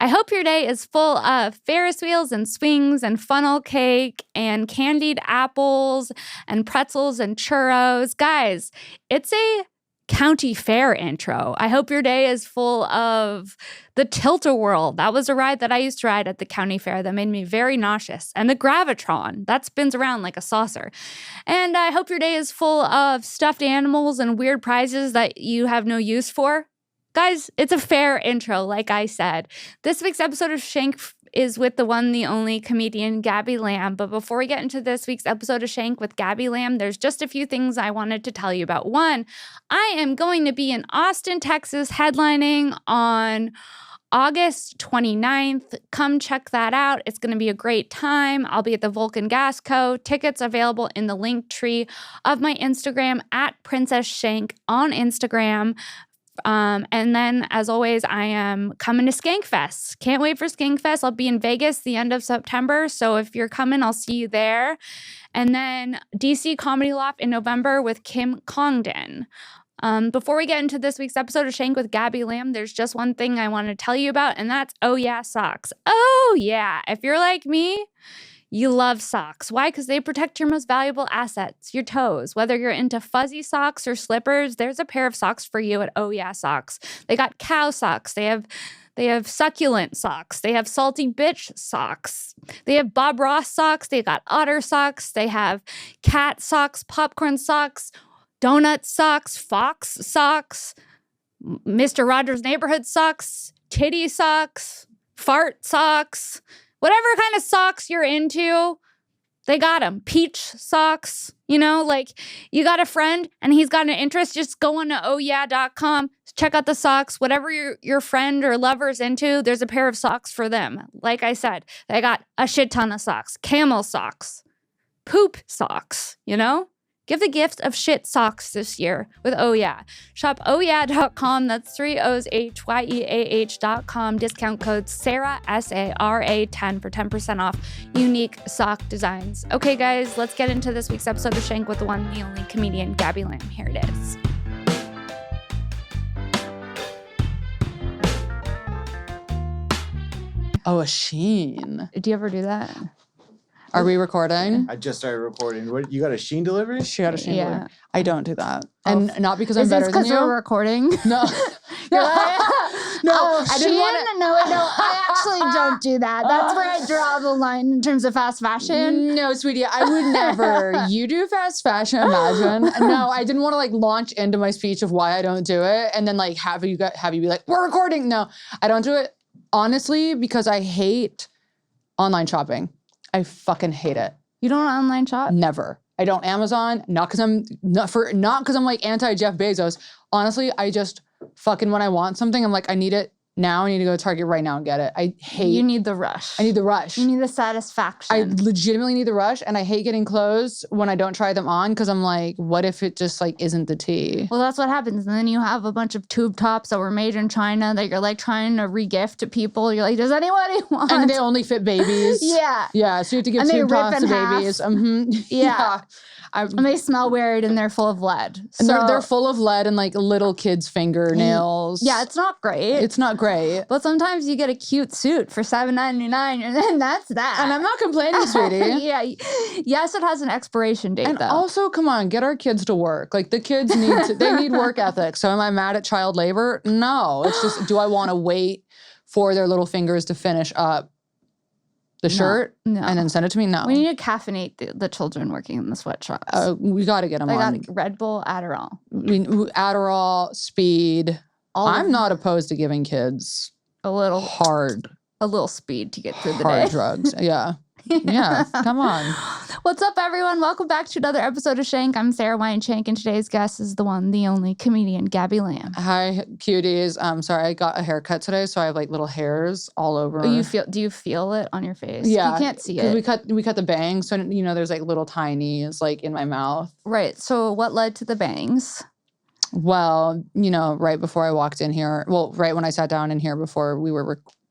I hope your day is full of Ferris wheels and swings and funnel cake and candied apples and pretzels and churros. Guys, it's a county fair intro. I hope your day is full of the Tilt-A-Whirl. That was a ride that I used to ride at the county fair that made me very nauseous. And the Gravitron, that spins around like a saucer. And I hope your day is full of stuffed animals and weird prizes that you have no use for. Guys, it's a fair intro, like I said. This week's episode of Shank is with the one, the only comedian, Gabby Lamb. But before we get into this week's episode of Shank with Gabby Lamb, there's just a few things I wanted to tell you about. One, I am going to be in Austin, Texas, headlining on August 29th. Come check that out. It's going to be a great time. I'll be at the Vulcan Gas Co. Tickets available in the link tree of my Instagram at Princess Shank on Instagram. And then, as always, I am coming to Skankfest. Can't wait for Skankfest. I'll be in Vegas the end of September. So if you're coming, I'll see you there. And then DC Comedy Loft in November with Kim Congdon. Before we get into this week's episode of Shank with Gabby Lamb, there's just one thing I want to tell you about, and that's Oh Yeah Socks. Oh yeah. If you're like me, you love socks. Why? Because they protect your most valuable assets, your toes. Whether you're into fuzzy socks or slippers, there's a pair of socks for you at Oh Yeah Socks. They got cow socks. They have succulent socks. They have salty bitch socks. They have Bob Ross socks. They got otter socks. They have cat socks, popcorn socks, donut socks, fox socks, Mr. Rogers' Neighborhood socks, titty socks, fart socks. Whatever kind of socks you're into, they got them. Peach socks, like you got a friend and he's got an interest, just go on to ohyeah.com, check out the socks. Whatever your friend or lover's into, there's a pair of socks for them. Like I said, they got a shit ton of socks, camel socks, poop socks, Give the gift of shit socks this year with Oh Yeah. Shop ohyeah.com. That's 3 O's HYEAH.com. Discount code Sara, SARA 10 for 10% off unique sock designs. Okay, guys, let's get into this week's episode of Shank with the one, the only comedian, Gabby Lamb. Here it is. Oh, a sheen. Do you ever do that? Are we recording? I just started recording. What, you got a Sheen delivery? She got a Sheen delivery. I don't do that. And not because I'm better than you. Is this because we're recording? No. No, I didn't want to. No, I actually don't do that. That's where I draw the line in terms of fast fashion. No, sweetie, I would never. You do fast fashion, imagine. No, I didn't want to launch into my speech of why I don't do it and then have you be like, we're recording. No, I don't do it honestly because I hate online shopping. I fucking hate it. You don't online shop? Never. I don't Amazon. Not because I'm anti Jeff Bezos. Honestly, I just fucking when I want something, I'm like, I need it now. I need to go to Target right now and get it. I hate. You need the rush. I need the rush. You need the satisfaction. I legitimately need the rush, and I hate getting clothes when I don't try them on because I'm like, what if it just isn't the tea? Well, that's what happens. And then you have a bunch of tube tops that were made in China that you're trying to re-gift to people. You're like, does anybody want? And they only fit babies. Yeah. Yeah. So you have to give tube tops to babies. Yeah. And they smell weird and they're full of lead. And they're full of lead and little kids' fingernails. Yeah, it's not great. It's not great. But sometimes you get a cute suit for $7.99 and then that's that. And I'm not complaining, sweetie. Yeah. Yes, it has an expiration date, and though. Also, come on, get our kids to work. The kids they need work ethic. So am I mad at child labor? No. It's just, do I want to wait for their little fingers to finish up the shirt and then send it to me? No. We need to caffeinate the children working in the sweatshops. We got to get them on. Got Red Bull, Adderall. Adderall, speed. I'm not opposed to giving kids a little speed to get through the day. Hard drugs. Yeah. Yeah, come on. What's up, everyone? Welcome back to another episode of Shank. I'm Sara Weinshenk, and today's guest is the one, the only comedian, Gabby Lamb. Hi, cuties. Sorry, I got a haircut today, so I have little hairs all over. Do you feel it on your face? Yeah, you can't see it. We cut the bangs, so there's little tinies in my mouth. Right. So what led to the bangs? Well, right before I walked in here, right when I sat down in here before we were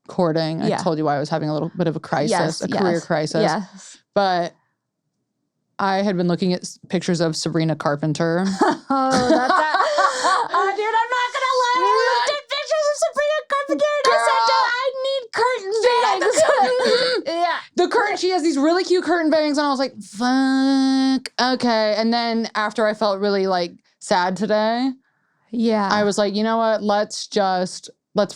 recording, I told you why I was having a little bit of a crisis, career crisis. Yes. But I had been looking at pictures of Sabrina Carpenter. Oh, that's oh, dude, I'm not gonna lie. I looked at pictures of Sabrina Carpenter and I said, I need The curtain, she has these really cute curtain bangs, and I was like, fuck, okay. And then after I felt really like sad today, Yeah. I was like, you know what? Let's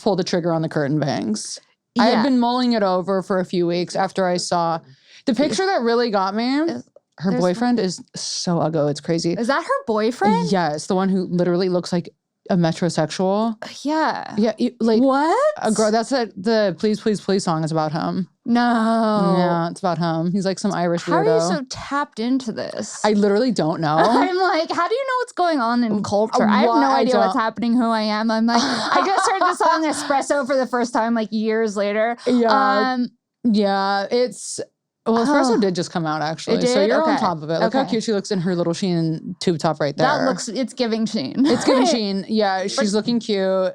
pull the trigger on the curtain bangs. I had been mulling it over for a few weeks after I saw the picture that really got me. Her boyfriend is so ugly. It's crazy. Is that her boyfriend? Yes, the one who literally looks like a metrosexual. Yeah. Yeah, like what? a girl. That's the Please Please Please song is about him. No. Yeah, it's about him. He's like some Irish How weirdo. are you so tapped into this? I literally don't know. I'm like, how do you know what's going on in culture? I have no idea what's happening, who I am. I'm like, I just heard the song Espresso for the first time like years later. Yeah. Yeah, it's... Well, Espresso did just come out, actually. It did? So you're Okay. on top of it. Look how cute she looks in her little Shein tube top right there. It's giving Shein. It's giving Shein. Yeah, she's looking cute.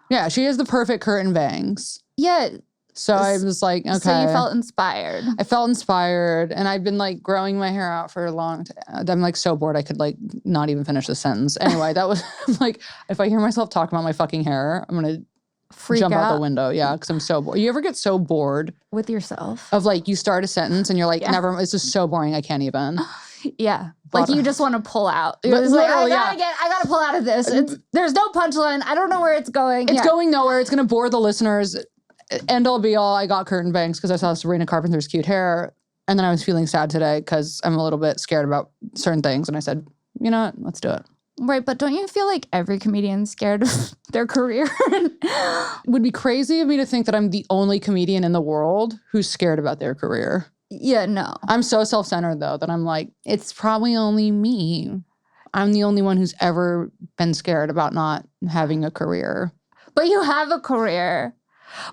Yeah, she has the perfect curtain bangs. Yeah. So I was like, okay. So you felt inspired. I felt inspired, and I've been like growing my hair out for a long time. I'm like so bored I could like not even finish the sentence. Anyway, that was like, if I hear myself talk about my fucking hair, I'm gonna jump out the window. Yeah, because I'm so bored. You ever get so bored with yourself of like you start a sentence and you're like, never. It's just so boring. I can't even. Yeah, like you just want to pull out. But It's like, I literally, gotta pull out of this. There's no punchline. I don't know where it's going. It's going nowhere. It's gonna bore the listeners. End all be all. I got curtain bangs because I saw Sabrina Carpenter's cute hair, and then I was feeling sad today because I'm a little bit scared about certain things, and I said, you know what? Let's do it. Right, but don't you feel like every comedian's scared of their career? It would be crazy of me to think that I'm the only comedian in the world who's scared about their career. Yeah, no. I'm so self-centered, though, that I'm like, it's probably only me. I'm the only one who's ever been scared about not having a career. But you have a career.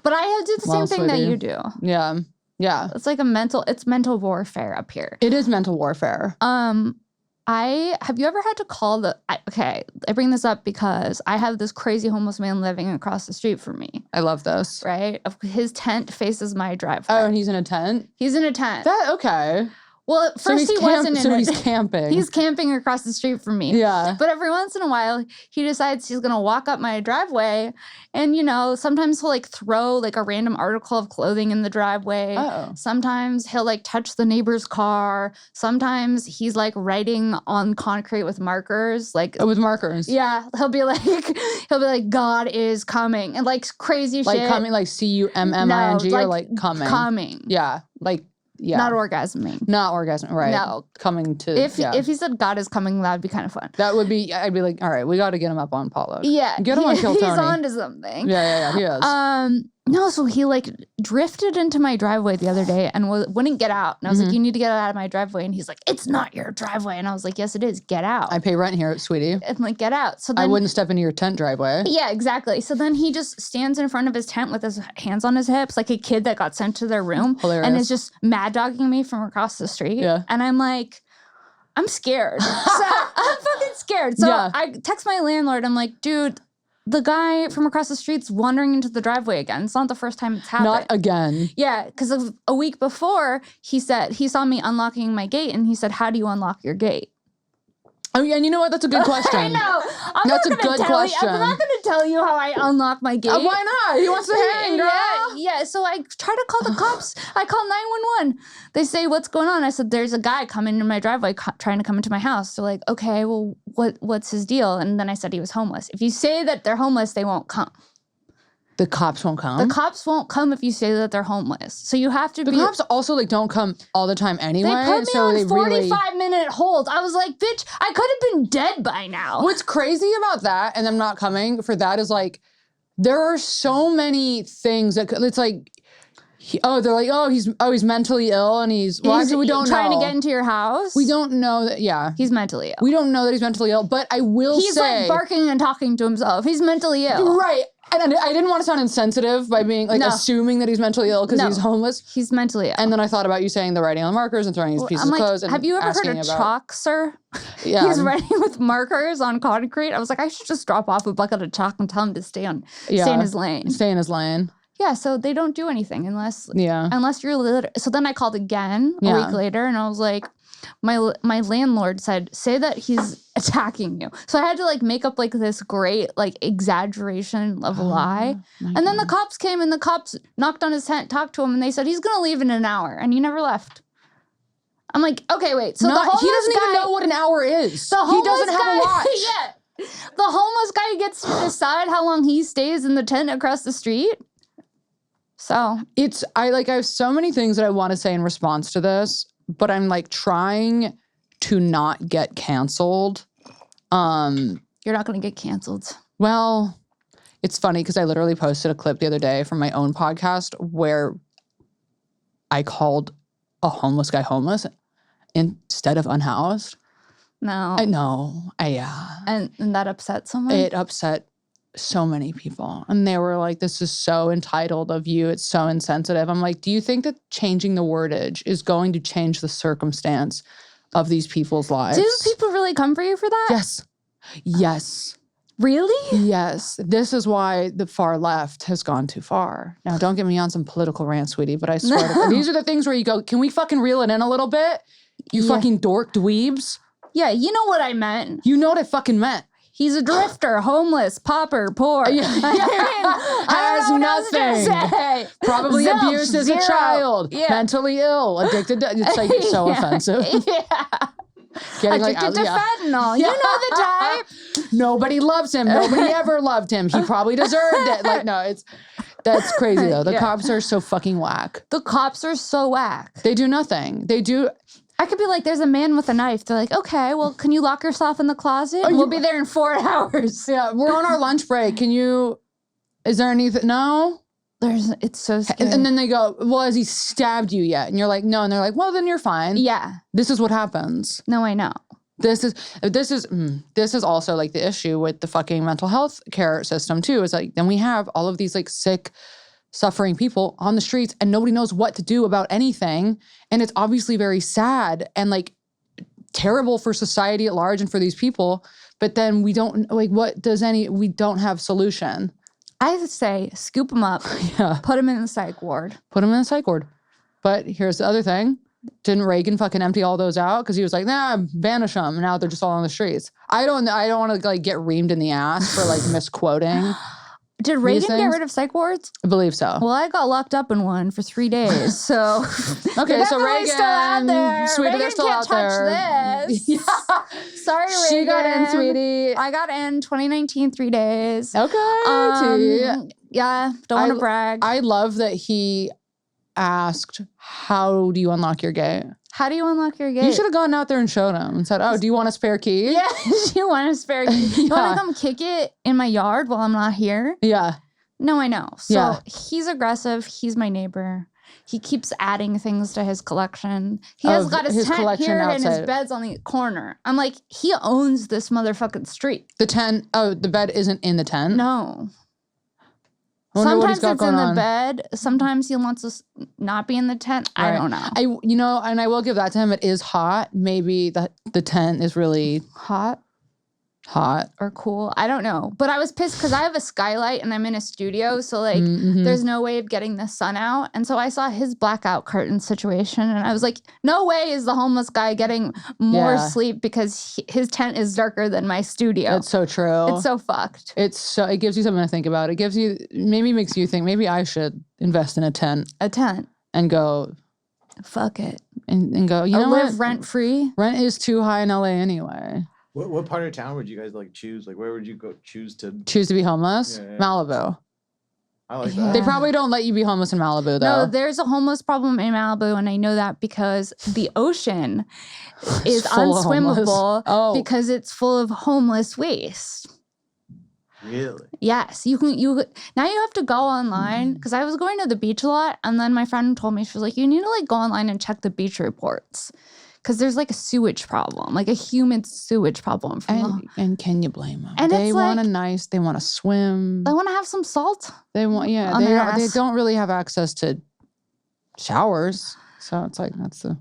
But I do the same thing that you do. Yeah, yeah. It's like it's mental warfare up here. It is mental warfare. Have you ever had to call I bring this up because I have this crazy homeless man living across the street from me. I love this. Right? His tent faces my driveway. Oh, and he's in a tent? He's in a tent. Okay. Well, first he wasn't in it. So he's camping. He's camping across the street from me. Yeah. But every once in a while, he decides he's going to walk up my driveway. And, sometimes he'll like throw like a random article of clothing in the driveway. Oh. Sometimes he'll like touch the neighbor's car. Sometimes he's like writing on concrete with markers. With markers. Yeah. He'll be like, God is coming. And like crazy like shit. Like coming, like CUMMING or like coming? Coming. Yeah. Like, yeah. Not orgasming. Not orgasming, right. No. Coming to, If he said God is coming, that'd be kind of fun. That would be, I'd be like, all right, we got to get him up on Pollock. Yeah. Get him on Kill Tony. He's on to something. Yeah, he is. No, so he like drifted into my driveway the other day and wouldn't get out. And I was like, you need to get out of my driveway. And he's like, it's not your driveway. And I was like, yes, it is. Get out. I pay rent here, sweetie. And like, get out. So then, I wouldn't step into your tent driveway. Yeah, exactly. So then he just stands in front of his tent with his hands on his hips, like a kid that got sent to their room. Hilarious. And is just mad dogging me from across the street. Yeah. And I'm like, I'm scared. So I'm fucking scared. So I text my landlord. I'm like, dude, the guy from across the street's wandering into the driveway again. It's not the first time it's happened. Not again. Yeah, because a week before, he said he saw me unlocking my gate, and he said, how do you unlock your gate? Oh, yeah, and you know what? That's a good question. I know. That's a good question. I'm not going to tell you how I unlock my gate. Why not? He wants to hang, girl. Yeah. So I try to call the cops. I call 911. They say, what's going on? I said, there's a guy coming into my driveway trying to come into my house. So like, okay, well, what's his deal? And then I said he was homeless. If you say that they're homeless, they won't come. The cops won't come? The cops won't come if you say that they're homeless. So you have to The cops also like don't come all the time anyway. They put me on 45-minute hold. I was like, bitch, I could have been dead by now. What's crazy about that and them not coming for that is like, there are so many things that it's like, they're like, he's mentally ill and he's actually we don't trying know. To get into your house. We don't know that. Yeah, he's mentally ill. We don't know that he's mentally ill, but I will say he's like barking and talking to himself. He's mentally ill, right? And I didn't want to sound insensitive by being like assuming that he's mentally ill because he's homeless. He's mentally ill. And then I thought about you saying the writing on the markers and throwing his pieces of clothes. And have you ever heard of chalk, sir? Yeah, he's writing with markers on concrete. I was like, I should just drop off a bucket of chalk and tell him to stay in his lane. Stay in his lane. Yeah, so they don't do anything unless you're so then I called again a week later and I was like, my landlord said, say that he's attacking you. So I had to like make up like this great like exaggeration of a lie. And then the cops came and the cops knocked on his tent, talked to him, and they said he's gonna leave in an hour, and he never left. I'm like, okay, wait. So the homeless he doesn't guy, even know what an hour is. The he doesn't have a watch. Yeah. The homeless guy gets to decide how long he stays in the tent across the street. So I have so many things that I want to say in response to this, but I'm like trying to not get canceled. You're not going to get canceled. Well, it's funny because I literally posted a clip the other day from my own podcast where I called a homeless guy homeless instead of unhoused. No. I know. Yeah. And that upset someone? It upset so many people. And they were like, this is so entitled of you. It's so insensitive. I'm like, do you think that changing the wordage is going to change the circumstance of these people's lives? Do people really come for you for that? Yes. Yes. Really? Yes. This is why the far left has gone too far. Now, don't get me on some political rant, sweetie, but I swear to God, these are the things where you go, can we fucking reel it in a little bit? You fucking dork dweebs. Yeah, you know what I meant. You know what I fucking meant. He's a drifter, homeless, pauper, poor. Has nothing. Probably abused as a child. Yeah. Mentally ill. Addicted to, it's like so offensive. Yeah. Addicted to fentanyl. You know the type. Nobody loves him. Nobody ever loved him. He probably deserved it. Like, no, that's crazy though. The cops are so fucking whack. The cops are so whack. They do nothing. They do. I could be like, there's a man with a knife. They're like, okay, well, can you lock yourself in the closet? We'll be there in 4 hours. Yeah, we're on our lunch break. Is there anything? No? It's so scary. And then they go, well, has he stabbed you yet? And you're like, no. And they're like, well, then you're fine. Yeah. This is what happens. No, I know. This is also like the issue with the fucking mental health care system too. Is like, then we have all of these like sick, suffering people on the streets and nobody knows what to do about anything. And it's obviously very sad and like terrible for society at large and for these people. But then we don't we don't have solution. I say scoop them up, put them in the psych ward. But here's the other thing. Didn't Reagan fucking empty all those out? Because he was like, nah, banish them. And now they're just all on the streets. I don't want to like get reamed in the ass for like misquoting. Did Reagan get rid of psych wards? I believe so. Well, I got locked up in one for 3 days, so okay, so Reagan, still out there. Sweetie, Reagan they're still can't out touch there. This. Yeah. Sorry, Reagan. She got in, sweetie. I got in 2019, 3 days. Okay. Yeah, don't want to brag. I love that he asked, "How do you unlock your gate?" How do you unlock your gate? You should have gone out there and showed him and said, "Oh, do you want a spare key?" Yeah, do you want a spare key? You want to come kick it in my yard while I'm not here? Yeah. No, I know. So he's aggressive. He's my neighbor. He keeps adding things to his collection. He has got his tent here and his bed's on the corner. I'm like, he owns this motherfucking street. The tent, the bed isn't in the tent? No. Sometimes it's in the bed. Sometimes he wants us not be in the tent. Right. I don't know. And I will give that to him. It is hot. Maybe the tent is really hot or cool. I don't know. But I was pissed because I have a skylight and I'm in a studio. So like there's no way of getting the sun out. And so I saw his blackout curtain situation and I was like, no way is the homeless guy getting more sleep because his tent is darker than my studio. It's so true. It's so fucked. It gives you something to think about. Makes you think maybe I should invest in a tent. And go. Fuck it. And go, you know live what? Rent free. Rent is too high in LA anyway. What part of town would you guys like choose? Like, where would you go choose to be homeless? Yeah. Malibu. I like that. They probably don't let you be homeless in Malibu, though. No, there's a homeless problem in Malibu, and I know that because the ocean is unswimmable because it's full of homeless waste. Really? Yes. Now you have to go online because I was going to the beach a lot, and then my friend told me, she was like, you need to like go online and check the beach reports. Because there's like a sewage problem, like a human sewage problem. And can you blame them? And they want they want to swim. They want to have some salt. They want, they don't really have access to showers. So it's like,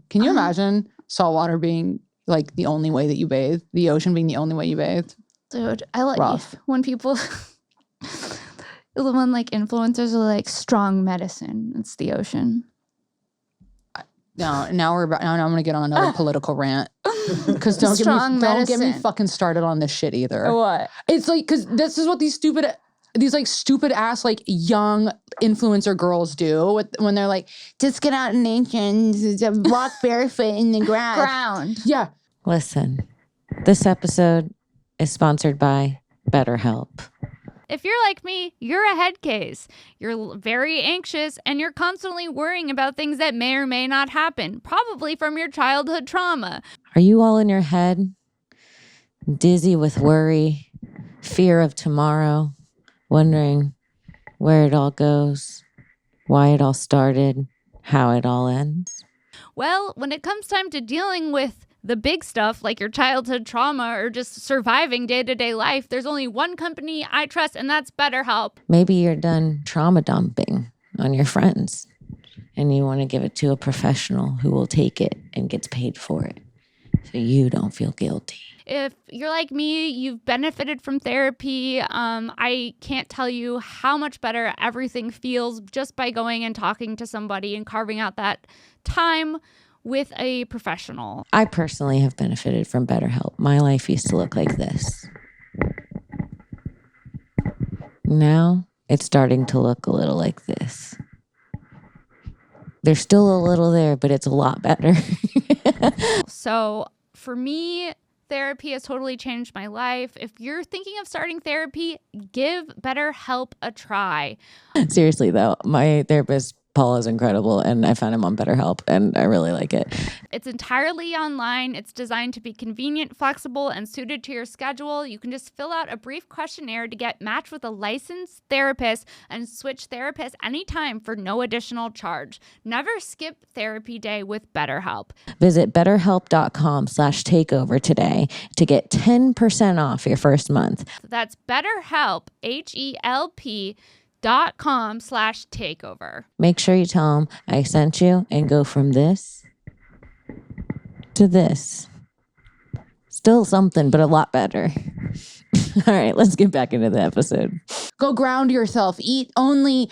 can you imagine saltwater being like the only way that you bathe? The ocean being the only way you bathe? Dude, I like when people, When like influencers are like strong medicine, it's the ocean. No, now I'm gonna get on another political rant. Because don't get me fucking started on this shit either. What? It's like, because this is what these stupid ass like young influencer girls do when they're like, just get out in nature, walk barefoot in the ground. Yeah. Listen, this episode is sponsored by BetterHelp. If you're like me, you're a head case. You're very anxious and you're constantly worrying about things that may or may not happen, probably from your childhood trauma. Are you all in your head? Dizzy with worry, fear of tomorrow, wondering where it all goes, why it all started, how it all ends? Well, when it comes time to dealing with the big stuff like your childhood trauma or just surviving day-to-day life, there's only one company I trust, and that's BetterHelp. Maybe you're done trauma dumping on your friends and you want to give it to a professional who will take it and gets paid for it so you don't feel guilty. If you're like me, you've benefited from therapy. I can't tell you how much better everything feels just by going and talking to somebody and carving out that time with a professional. I personally have benefited from BetterHelp. My life used to look like this. Now it's starting to look a little like this. There's still a little there, but it's a lot better. So for me, therapy has totally changed my life. If you're thinking of starting therapy, give BetterHelp a try. Seriously, though, my therapist, Paul, is incredible, and I found him on BetterHelp, and I really like it. It's entirely online. It's designed to be convenient, flexible, and suited to your schedule. You can just fill out a brief questionnaire to get matched with a licensed therapist and switch therapists anytime for no additional charge. Never skip therapy day with BetterHelp. Visit betterhelp.com/takeover today to get 10% off your first month. That's BetterHelp, HELP.com/takeover. Make sure you tell them I sent you and go from this to this. Still something, but a lot better. All right, let's get back into the episode. Go ground yourself. Eat only.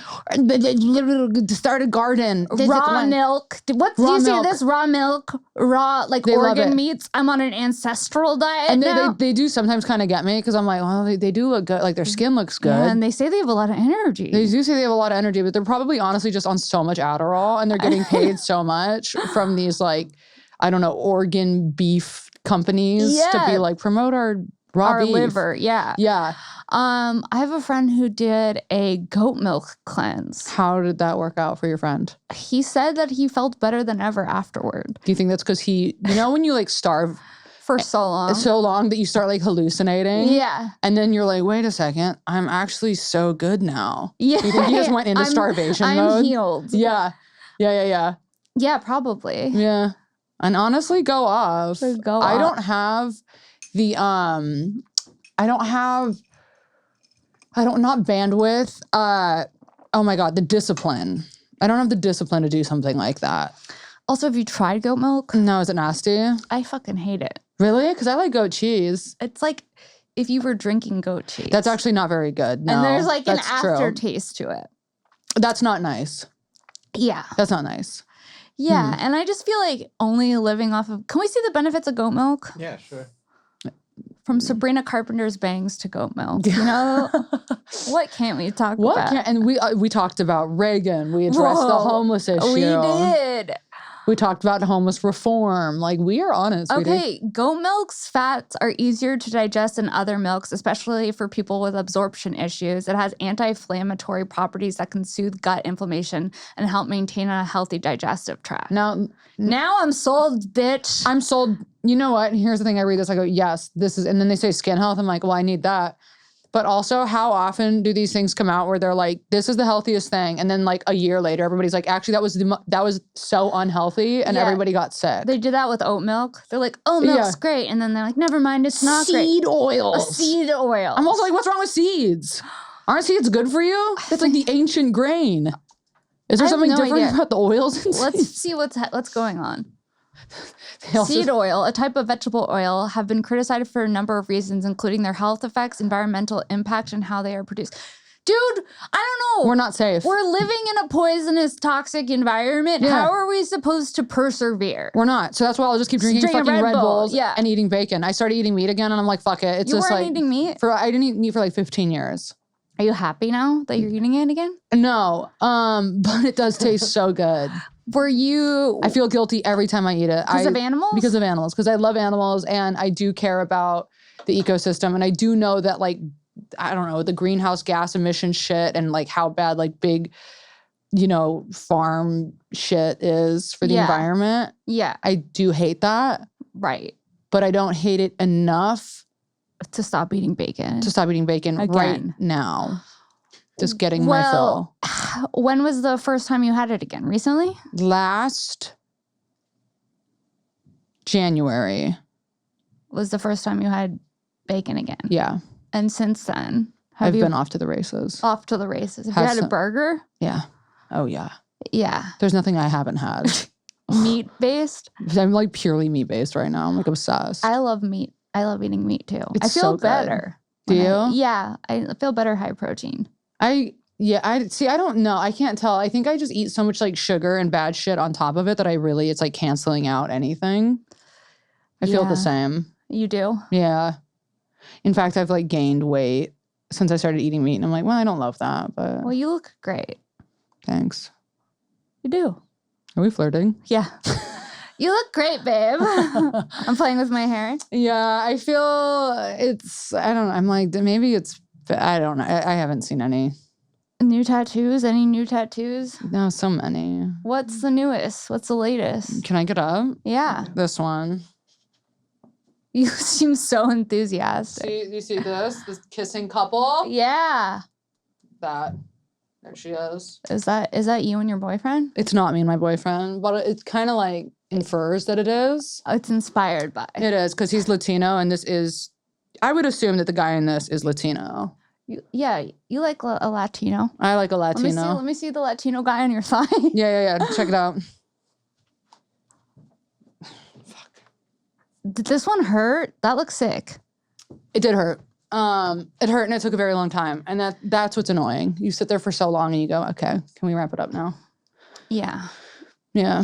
Start a garden. Raw milk. What do you say this? Raw milk, raw like They love organ it. meats. I'm on an ancestral diet And now. they do sometimes kind of get me because I'm like, well, they do look good. Like their skin looks good. Yeah, and they say they have a lot of energy. They do say they have a lot of energy, but they're probably honestly just on so much Adderall and they're getting paid so much from these like, I don't know, organ beef companies to be like, promote our raw beef. liver. Yeah. Yeah. I have a friend who did a goat milk cleanse. How did that work out for your friend? He said that he felt better than ever afterward. Do you think that's because when you like starve For so long. so long that you start like hallucinating? Yeah. And then you're like, wait a second, I'm actually so good now. Yeah. Do you think he just went into starvation mode? I'm healed. Yeah. Yeah. Yeah, probably. Yeah. And honestly, go off. Go I off. don't have the not bandwidth. Oh my God, the discipline. I don't have the discipline to do something like that. Also, have you tried goat milk? No, is it nasty? I fucking hate it. Really? Because I like goat cheese. It's like if you were drinking goat cheese. That's actually not very good. No, and there's like an that's true. aftertaste to it. That's not nice. Yeah. That's not nice. Yeah. And I just feel like only living off of. Can we see the benefits of goat milk? Yeah, sure. From Sabrina Carpenter's bangs to goat milk. You know? What can't we talk about? And we talked about Reagan. We addressed the homeless issue. We did. We talked about homeless reform. Like, we are honest. Okay, goat milk's fats are easier to digest than other milks, especially for people with absorption issues. It has anti-inflammatory properties that can soothe gut inflammation and help maintain a healthy digestive tract. Now I'm sold, bitch. I'm sold. You know what? Here's the thing. I read this. I go, yes, this is. And then they say skin health. I'm like, well, I need that. But also, how often do these things come out where they're like, this is the healthiest thing, and then like a year later, everybody's like, actually, that was so unhealthy, and everybody got sick. They did that with oat milk. They're like, oh, milk's great, and then they're like, never mind, it's not great. Seed oils. Seed oil. I'm also like, what's wrong with seeds? Aren't seeds good for you? That's like the ancient grain. Is there something different about the oils in Let's seeds? see what's going on. Seed oil, a type of vegetable oil, have been criticized for a number of reasons, including their health effects, environmental impact, and how they are produced. Dude, I don't know. We're not safe. We're living in a poisonous, toxic environment. Yeah. How are we supposed to persevere? We're not. So that's why I'll just keep drinking Drinking fucking Red Red Bull, Bulls yeah. and eating bacon. I started eating meat again and I'm like, fuck it. It's You just weren't like eating meat? I didn't eat meat for like 15 years. Are you happy now that you're eating it again? No, but it does taste so good. Were you... I feel guilty every time I eat it. Because of animals? Because of animals. Because I love animals and I do care about the ecosystem. And I do know that like, I don't know, the greenhouse gas emission shit and like how bad like big, you know, farm shit is for the environment. Yeah. I do hate that. Right. But I don't hate it enough to stop eating bacon. Right now. Just getting my fill. When was the first time you had it again? Recently? Last January. Was the first time you had bacon again? Yeah. And since then, I've been off to the races. Off to the races. Have you had a burger? Yeah. Oh, yeah. Yeah. There's nothing I haven't had. Meat-based? I'm like purely meat-based right now. I'm like obsessed. I love meat. I love eating meat too. It's I feel so good. better. Do you? Yeah. I feel better high protein. I don't know. I can't tell. I think I just eat so much like sugar and bad shit on top of it that it's like canceling out anything. I feel the same. You do? Yeah. In fact, I've like gained weight since I started eating meat. And I'm like, well, I don't love that, but. Well, you look great. Thanks. You do. Are we flirting? Yeah. You look great, babe. I'm playing with my hair. Yeah, I feel I don't know. I'm like, maybe I don't know. I haven't seen any. New tattoos? Any new tattoos? No, so many. What's the newest? What's the latest? Can I get up? Yeah. This one. You seem so enthusiastic. You see this kissing couple? Yeah. That. There she is. Is that you and your boyfriend? It's not me and my boyfriend, but it's kind of like infers that it is. Oh, it's inspired by. It is, because he's Latino, and I would assume that the guy in this is Latino. You like a Latino. I like a Latino. Let me see the Latino guy on your thigh. Yeah. Check it out. Fuck. Did this one hurt? That looks sick. It did hurt. It hurt and it took a very long time. And that's what's annoying. You sit there for so long and you go, okay, can we wrap it up now? Yeah. Yeah.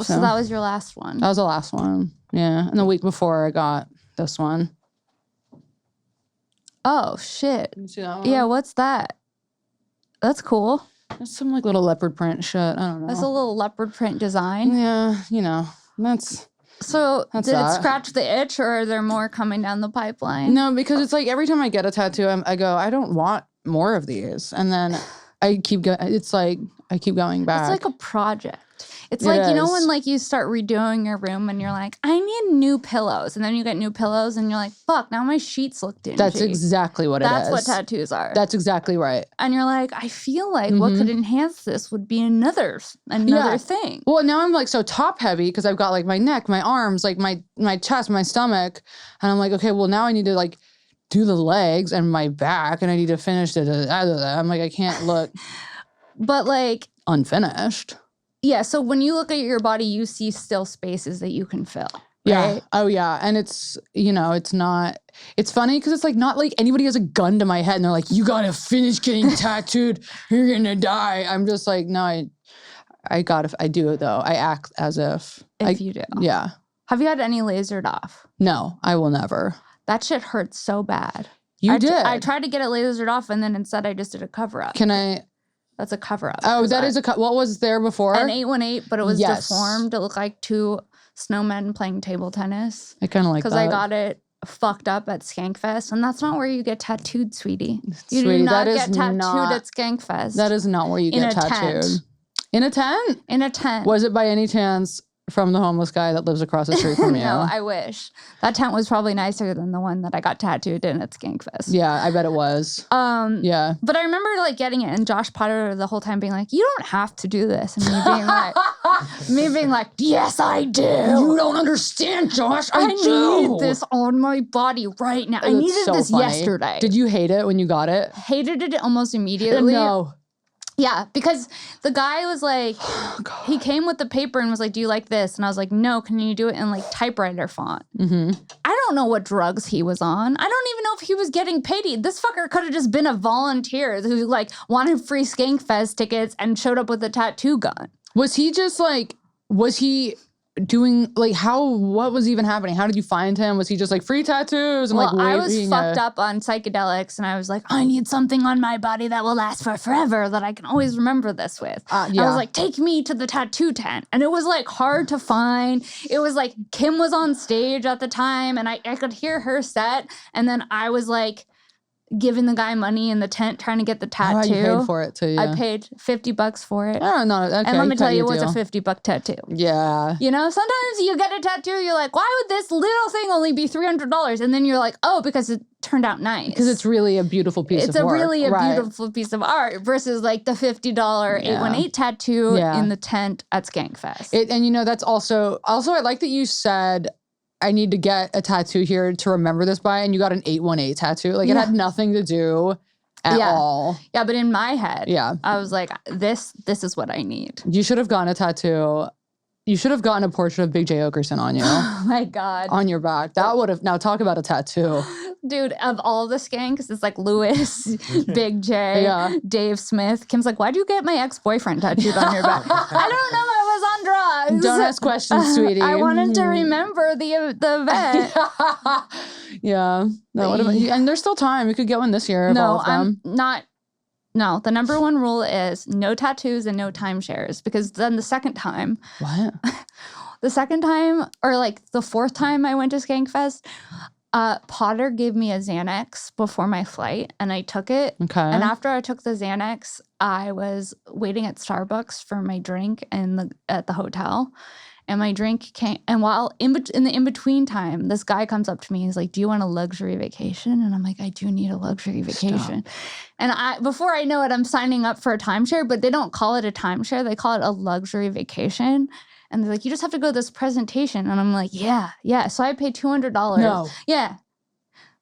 So that was your last one. That was the last one. Yeah. And the week before I got this one. Oh, shit. You see that one? Yeah, what's that? That's cool. That's some like little leopard print shit. I don't know. That's a little leopard print design. Yeah, that's... So That's did that. it scratch the itch, or are there more coming down the pipeline? No, because it's like every time I get a tattoo, I go, I don't want more of these. And then I keep going back. It's like a project. It's It like, you know, is. when like you start redoing your room and you're like, I need new pillows. And then you get new pillows and you're like, fuck, now my sheets look dingy. That's exactly what it is. That's what tattoos are. That's exactly right. And you're like, I feel like what could enhance this would be another thing. Well, now I'm like so top heavy because I've got like my neck, my arms, like my chest, my stomach. And I'm like, okay, well now I need to like do the legs and my back and I need to finish it. I'm like, I can't look But like, unfinished. yeah, so when you look at your body, you see still spaces that you can fill. Yeah. Right? Oh, yeah. And it's not, it's funny because it's like not like anybody has a gun to my head and they're like, you got to finish getting tattooed. You're going to die. I'm just like, no, I do it though. I act as if. You do. Yeah. Have you had any lasered off? No, I will never. That shit hurts so bad. You did. I tried to get it lasered off and then instead I just did a cover up. Can I? That's a cover up. Oh, that is what was there before? An 818, but it was Yes. deformed. It looked like two snowmen playing table tennis. I kind of like that. Because I got it fucked up at Skankfest, and that's not where you get tattooed, sweetie. You Sweetie, do not that is get tattooed not- at Skankfest. That is not where you In get a tent. tattooed. In a tent? In a tent. Was it by any chance from the homeless guy that lives across the street from you? No, I wish. That tent was probably nicer than the one that I got tattooed in at Skankfest. Yeah, I bet it was. Yeah. But I remember like getting it and Josh Potter the whole time being like, you don't have to do this. And me being like, yes, I do. You don't understand, Josh. I do. need this on my body right now. I That's needed so this funny. yesterday. Did you hate it when you got it? Hated it almost immediately. No. Yeah, because the guy was like, he came with the paper and was like, do you like this? And I was like, no, can you do it in like typewriter font? Mm-hmm. I don't know what drugs he was on. I don't even know if he was getting paid. This fucker could have just been a volunteer who like wanted free Skankfest tickets and showed up with a tattoo gun. Was he just like, was he doing like what was even happening? How did you find him? Was he just like free tattoos? And Well, like I was fucked up on psychedelics and I was like, I need something on my body that will last for forever that I can always remember this with. I was like, take me to the tattoo tent. And it was like hard to find. It was like Kim was on stage at the time and I could hear her set. And then I was like giving the guy money in the tent trying to get the tattoo. Oh, you paid for it too, yeah. I paid $50 for it. Oh, no, okay. And let me tell you, it was a $50 tattoo. Yeah. You know, sometimes you get a tattoo, you're like, why would this little thing only be $300? And then you're like, oh, because it turned out nice. Because it's really a beautiful piece of work. It's really a beautiful piece of art versus like the $50 818 tattoo in the tent at Skankfest. And you know, that's also I like that you said, I need to get a tattoo here to remember this by, and you got an 818 tattoo. Like it had nothing to do at all. Yeah, but in my head, I was like, this is what I need. You should have gotten a tattoo. You should have gotten a portrait of Big J. Okerson on you. Oh my God. On your back. That would have, now talk about a tattoo. Dude, of all the skanks, it's like Lewis, Big J, Dave Smith. Kim's like, why'd you get my ex-boyfriend tattooed on your back? I don't know. I was on drugs. Don't ask questions, sweetie. I wanted to remember the event. Yeah. No, and there's still time. We could get one this year. No, I'm not. No, the number one rule is no tattoos and no timeshares, because then the second time. What? The second time, or like the fourth time I went to Skankfest, Potter gave me a Xanax before my flight, and I took it. Okay. And after I took the Xanax, I was waiting at Starbucks for my drink at the hotel. And my drink came, and while in the in-between time, this guy comes up to me. He's like, do you want a luxury vacation? And I'm like, I do need a luxury vacation. Stop. And before I know it, I'm signing up for a timeshare, but they don't call it a timeshare. They call it a luxury vacation. And they're like, you just have to go to this presentation. And I'm like, yeah. So I paid $200. No. Yeah.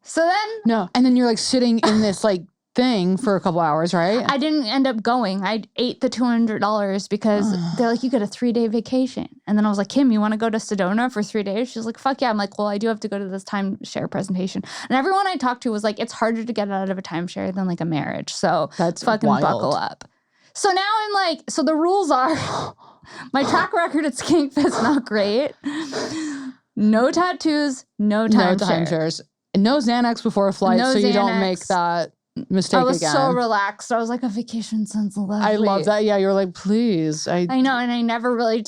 So then. No. And then you're like sitting in this like thing for a couple hours, right? I didn't end up going. I ate the $200 because they're like, you get a 3-day vacation. And then I was like, Kim, you want to go to Sedona for 3 days? She's like, fuck yeah. I'm like, well, I do have to go to this timeshare presentation. And everyone I talked to was like, it's harder to get out of a timeshare than like a marriage. So that's fucking wild. Buckle up. So now I'm like, so the rules are, my track record at Skankfest not great. No tattoos, no timeshares. And no Xanax before a flight, so you don't make that mistake again. I was so relaxed. I was like, a vacation sounds lovely. I love that. Yeah, you're like, please. I know, and I never really,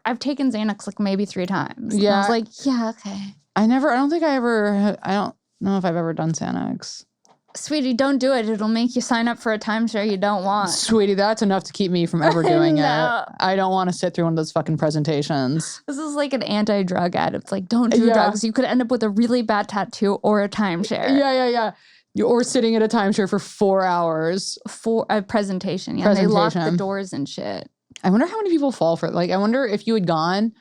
I've taken Xanax like maybe 3 times. Yeah. And I was like, yeah, okay. I don't know if I've ever done Xanax. Sweetie, don't do it. It'll make you sign up for a timeshare you don't want. Sweetie, that's enough to keep me from ever doing it. I don't want to sit through one of those fucking presentations. This is like an anti-drug ad. It's like, don't do drugs. You could end up with a really bad tattoo or a timeshare. Yeah. Or sitting at a timeshare for 4 hours. For a presentation. Yeah, they lock the doors and shit. I wonder how many people fall for it. Like, I wonder if you had gone,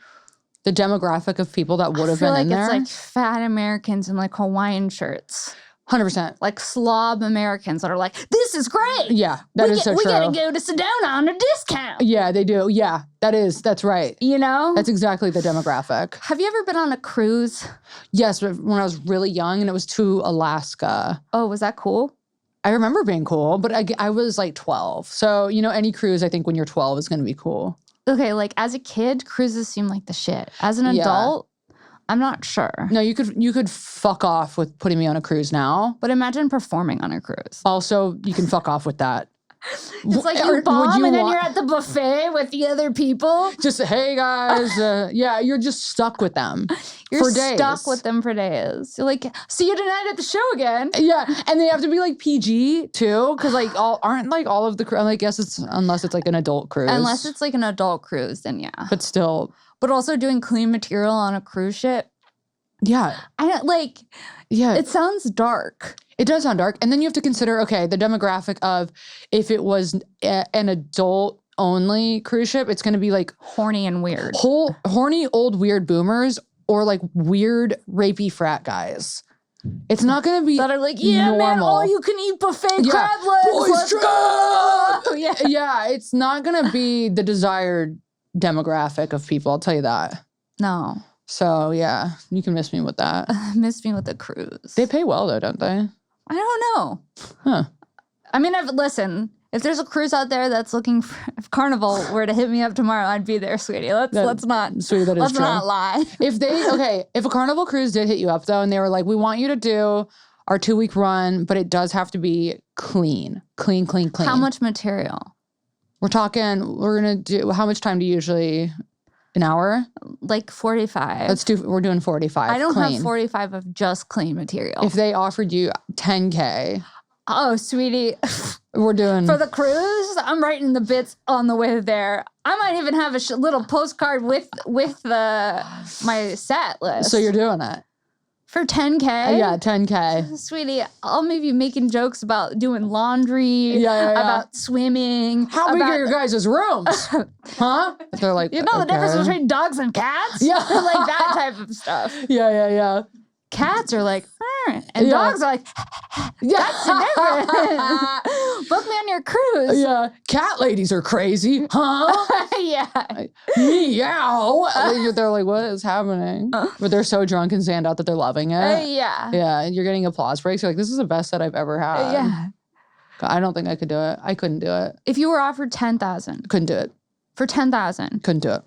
the demographic of people that would have been in there. I feel like it's like fat Americans in like Hawaiian shirts. 100%. Like slob Americans that are like, this is great. Yeah, that is so true. We gotta go to Sedona on a discount. Yeah, they do. Yeah, that's right. You know? That's exactly the demographic. Have you ever been on a cruise? Yes, when I was really young, and it was to Alaska. Oh, was that cool? I remember being cool, but I was like 12. So, you know, any cruise, I think when you're 12 is going to be cool. Okay, like as a kid, cruises seem like the shit. As an adult, I'm not sure. No, you could fuck off with putting me on a cruise now. But imagine performing on a cruise. Also, you can fuck off with that. It's like you bomb and then you're at the buffet with the other people. Just, hey guys. You're just stuck with them for days. You're stuck with them for days. You're like, see you tonight at the show again. Yeah, and they have to be like PG too, because like aren't all of the, I guess it's, unless it's like an adult cruise. Unless it's like an adult cruise, then yeah. But still. But also doing clean material on a cruise ship. Yeah. It sounds dark. It does sound dark. And then you have to consider, okay, the demographic of if it was an adult only cruise ship, it's going to be like horny and weird. Horny old weird boomers or like weird rapey frat guys. It's not going to be that are like, yeah, normal. Man, all you can eat buffet crab legs. Boys trip! Yeah, it's not going to be the desired demographic of people. I'll tell you that. No. So yeah, you can miss me with that. Miss me with the cruise. They pay well though, don't they? I don't know. Huh. I mean, listen. If there's a cruise out there that's looking for, if Carnival were to hit me up tomorrow, I'd be there, sweetie. Let's not, Sweetie, that is let's true. not lie. If a Carnival cruise did hit you up though, and they were like, we want you to do our 2-week run, but it does have to be clean. How much material? We're gonna do, how much time do you usually, an hour? Like 45. We're doing 45. I don't clean. have 45 of just clean material. If they offered you 10K. Oh, sweetie. We're doing. For the cruise, I'm writing the bits on the way there. I might even have a little postcard with my set list. So you're doing it? For 10K? Yeah, 10K. Sweetie, I'll maybe making jokes about doing laundry, about swimming. How big are your guys' rooms? Huh? They're like, you know the difference between dogs and cats? Yeah. Like that type of stuff. Yeah. Cats are like, and dogs are like, that's the difference. Book me on your cruise. Yeah. Cat ladies are crazy. Huh? Yeah. Meow. They're like, what is happening? But they're so drunk and zanned out that they're loving it. Yeah. Yeah. And you're getting applause breaks. You're like, this is the best set I've ever had. Yeah. I don't think I could do it. I couldn't do it. If you were offered 10,000. Couldn't do it. For 10,000. Couldn't do it.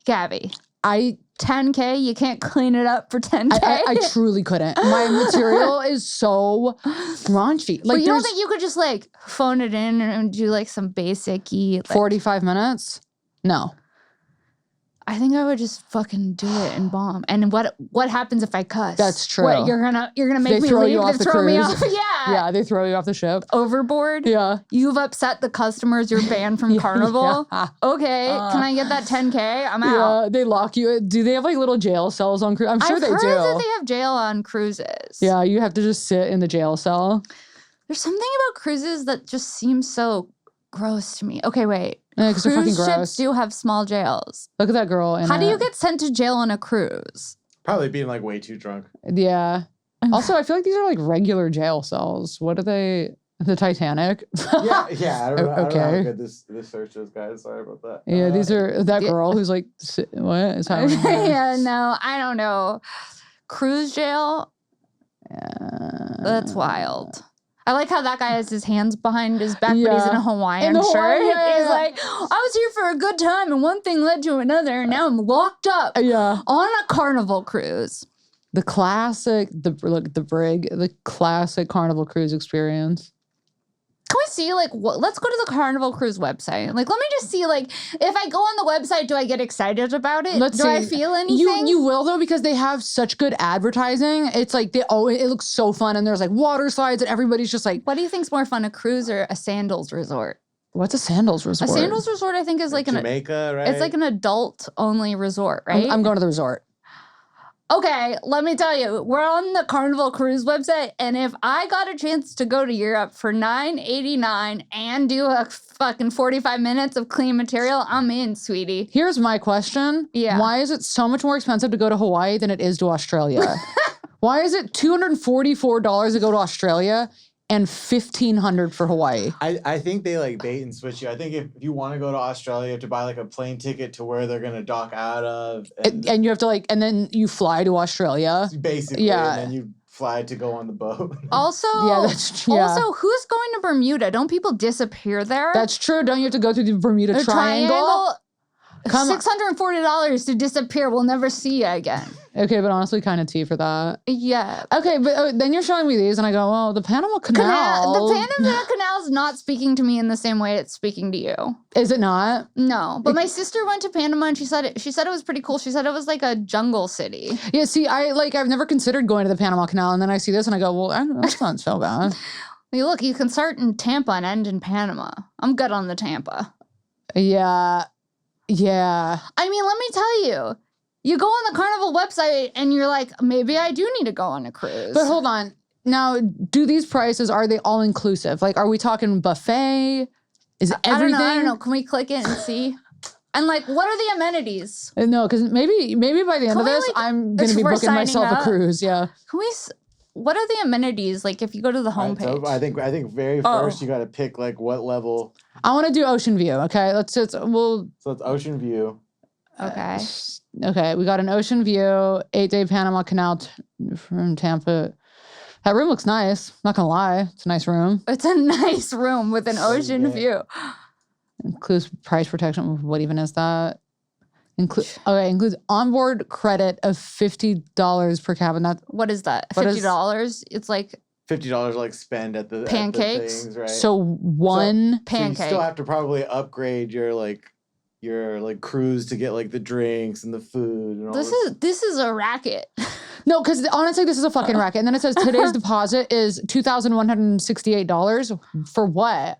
Gabby. 10K, you can't clean it up for 10K. I truly couldn't. My material is so raunchy. Like, but you don't think you could just like phone it in and do like some basic-y, like, 45 minutes? No. I think I would just fucking do it and bomb. And what happens if I cuss? That's true. What, you're gonna make me throw leave? you off They the throw me cruise. off. Yeah. Yeah, they throw you off the ship. Overboard. Yeah. You've upset the customers. You're banned from Carnival. Yeah. Okay, can I get that 10K? I'm out. Yeah, they lock you. Do they have like little jail cells on cruise? I'm sure I've they do. heard that they have jail on cruises. Yeah, you have to just sit in the jail cell. There's something about cruises that just seems so gross to me. Okay, wait. Yeah, because they're fucking Cruise gross. ships do have small jails. Look at that girl. How do you get sent to jail on a cruise? Probably being like way too drunk. Yeah. Also, I feel like these are like regular jail cells. What are they? The Titanic? Yeah. I don't know how Okay. good this search is, guys. Sorry about that. Yeah, these are that girl who's like, what is happening? Yeah, no, I don't know. Cruise jail? That's wild. I like how that guy has his hands behind his back, but he's in a Hawaiian shirt. He's like, I was here for a good time, and one thing led to another, and now I'm locked up on a Carnival cruise. The classic, the brig, the classic Carnival cruise experience. Can we see, like, let's go to the Carnival Cruise website. Like, let me just see, like, if I go on the website, do I get excited about it? Let's see. I feel anything? You will, though, because they have such good advertising. It's like, it looks so fun. And there's like water slides and everybody's just like. What do you think's more fun, a cruise or a Sandals resort? What's a Sandals resort? A Sandals resort, I think, is like Jamaica, right? It's like an adult-only resort, right? I'm going to the resort. Okay, let me tell you, we're on the Carnival Cruise website, and if I got a chance to go to Europe for $9.89 and do a fucking 45 minutes of clean material, I'm in, sweetie. Here's my question. Yeah. Why is it so much more expensive to go to Hawaii than it is to Australia? Why is it $244 to go to Australia and $1,500 for Hawaii? I think they like bait and switch you. I think if you want to go to Australia, you have to buy like a plane ticket to where they're gonna dock out of, And you have to like, and then you fly to Australia. basically, and then you fly to go on the boat. Also, also, who's going to Bermuda? Don't people disappear there? That's true. Don't you have to go through the Bermuda Triangle? $640 to disappear. We'll never see you again. Okay, but honestly, kind of tea for that. Yeah. Okay, but then you're showing me these, and I go, well, the Panama Canal. The Panama Canal is not speaking to me in the same way it's speaking to you. Is it not? No, but my sister went to Panama, and she said it was pretty cool. She said it was like a jungle city. Yeah. See, I've never considered going to the Panama Canal, and then I see this, and I go, well, that's not so bad. Look, you can start in Tampa and end in Panama. I'm good on the Tampa. Yeah. I mean, let me tell you. You go on the Carnival website and you're like, maybe I do need to go on a cruise. But hold on. Now, do these prices, are they all inclusive? Like, are we talking buffet? Is it everything? I don't know. Can we click it and see? And like, what are the amenities? No, because maybe by the end of this, I'm going to be booking myself a cruise. Yeah. What are the amenities? Like, if you go to the homepage. So I think very first you got to pick like what level. I want to do ocean view. Okay, So it's ocean view. Okay. Okay, we got an ocean view, 8-day Panama Canal from Tampa. That room looks nice. Not gonna lie, it's a nice room. It's a nice room with an ocean view. Includes price protection. What even is that? Includes onboard credit of $50 per cabin. What is that? What is- $50? It's like $50 like spend at the Pancakes? At the things, right? so one. So pancake. you still have to probably upgrade your cruise to get like the drinks and the food and all This is a racket. No, because honestly, this is a fucking racket. And then it says today's deposit is $2,168 for what?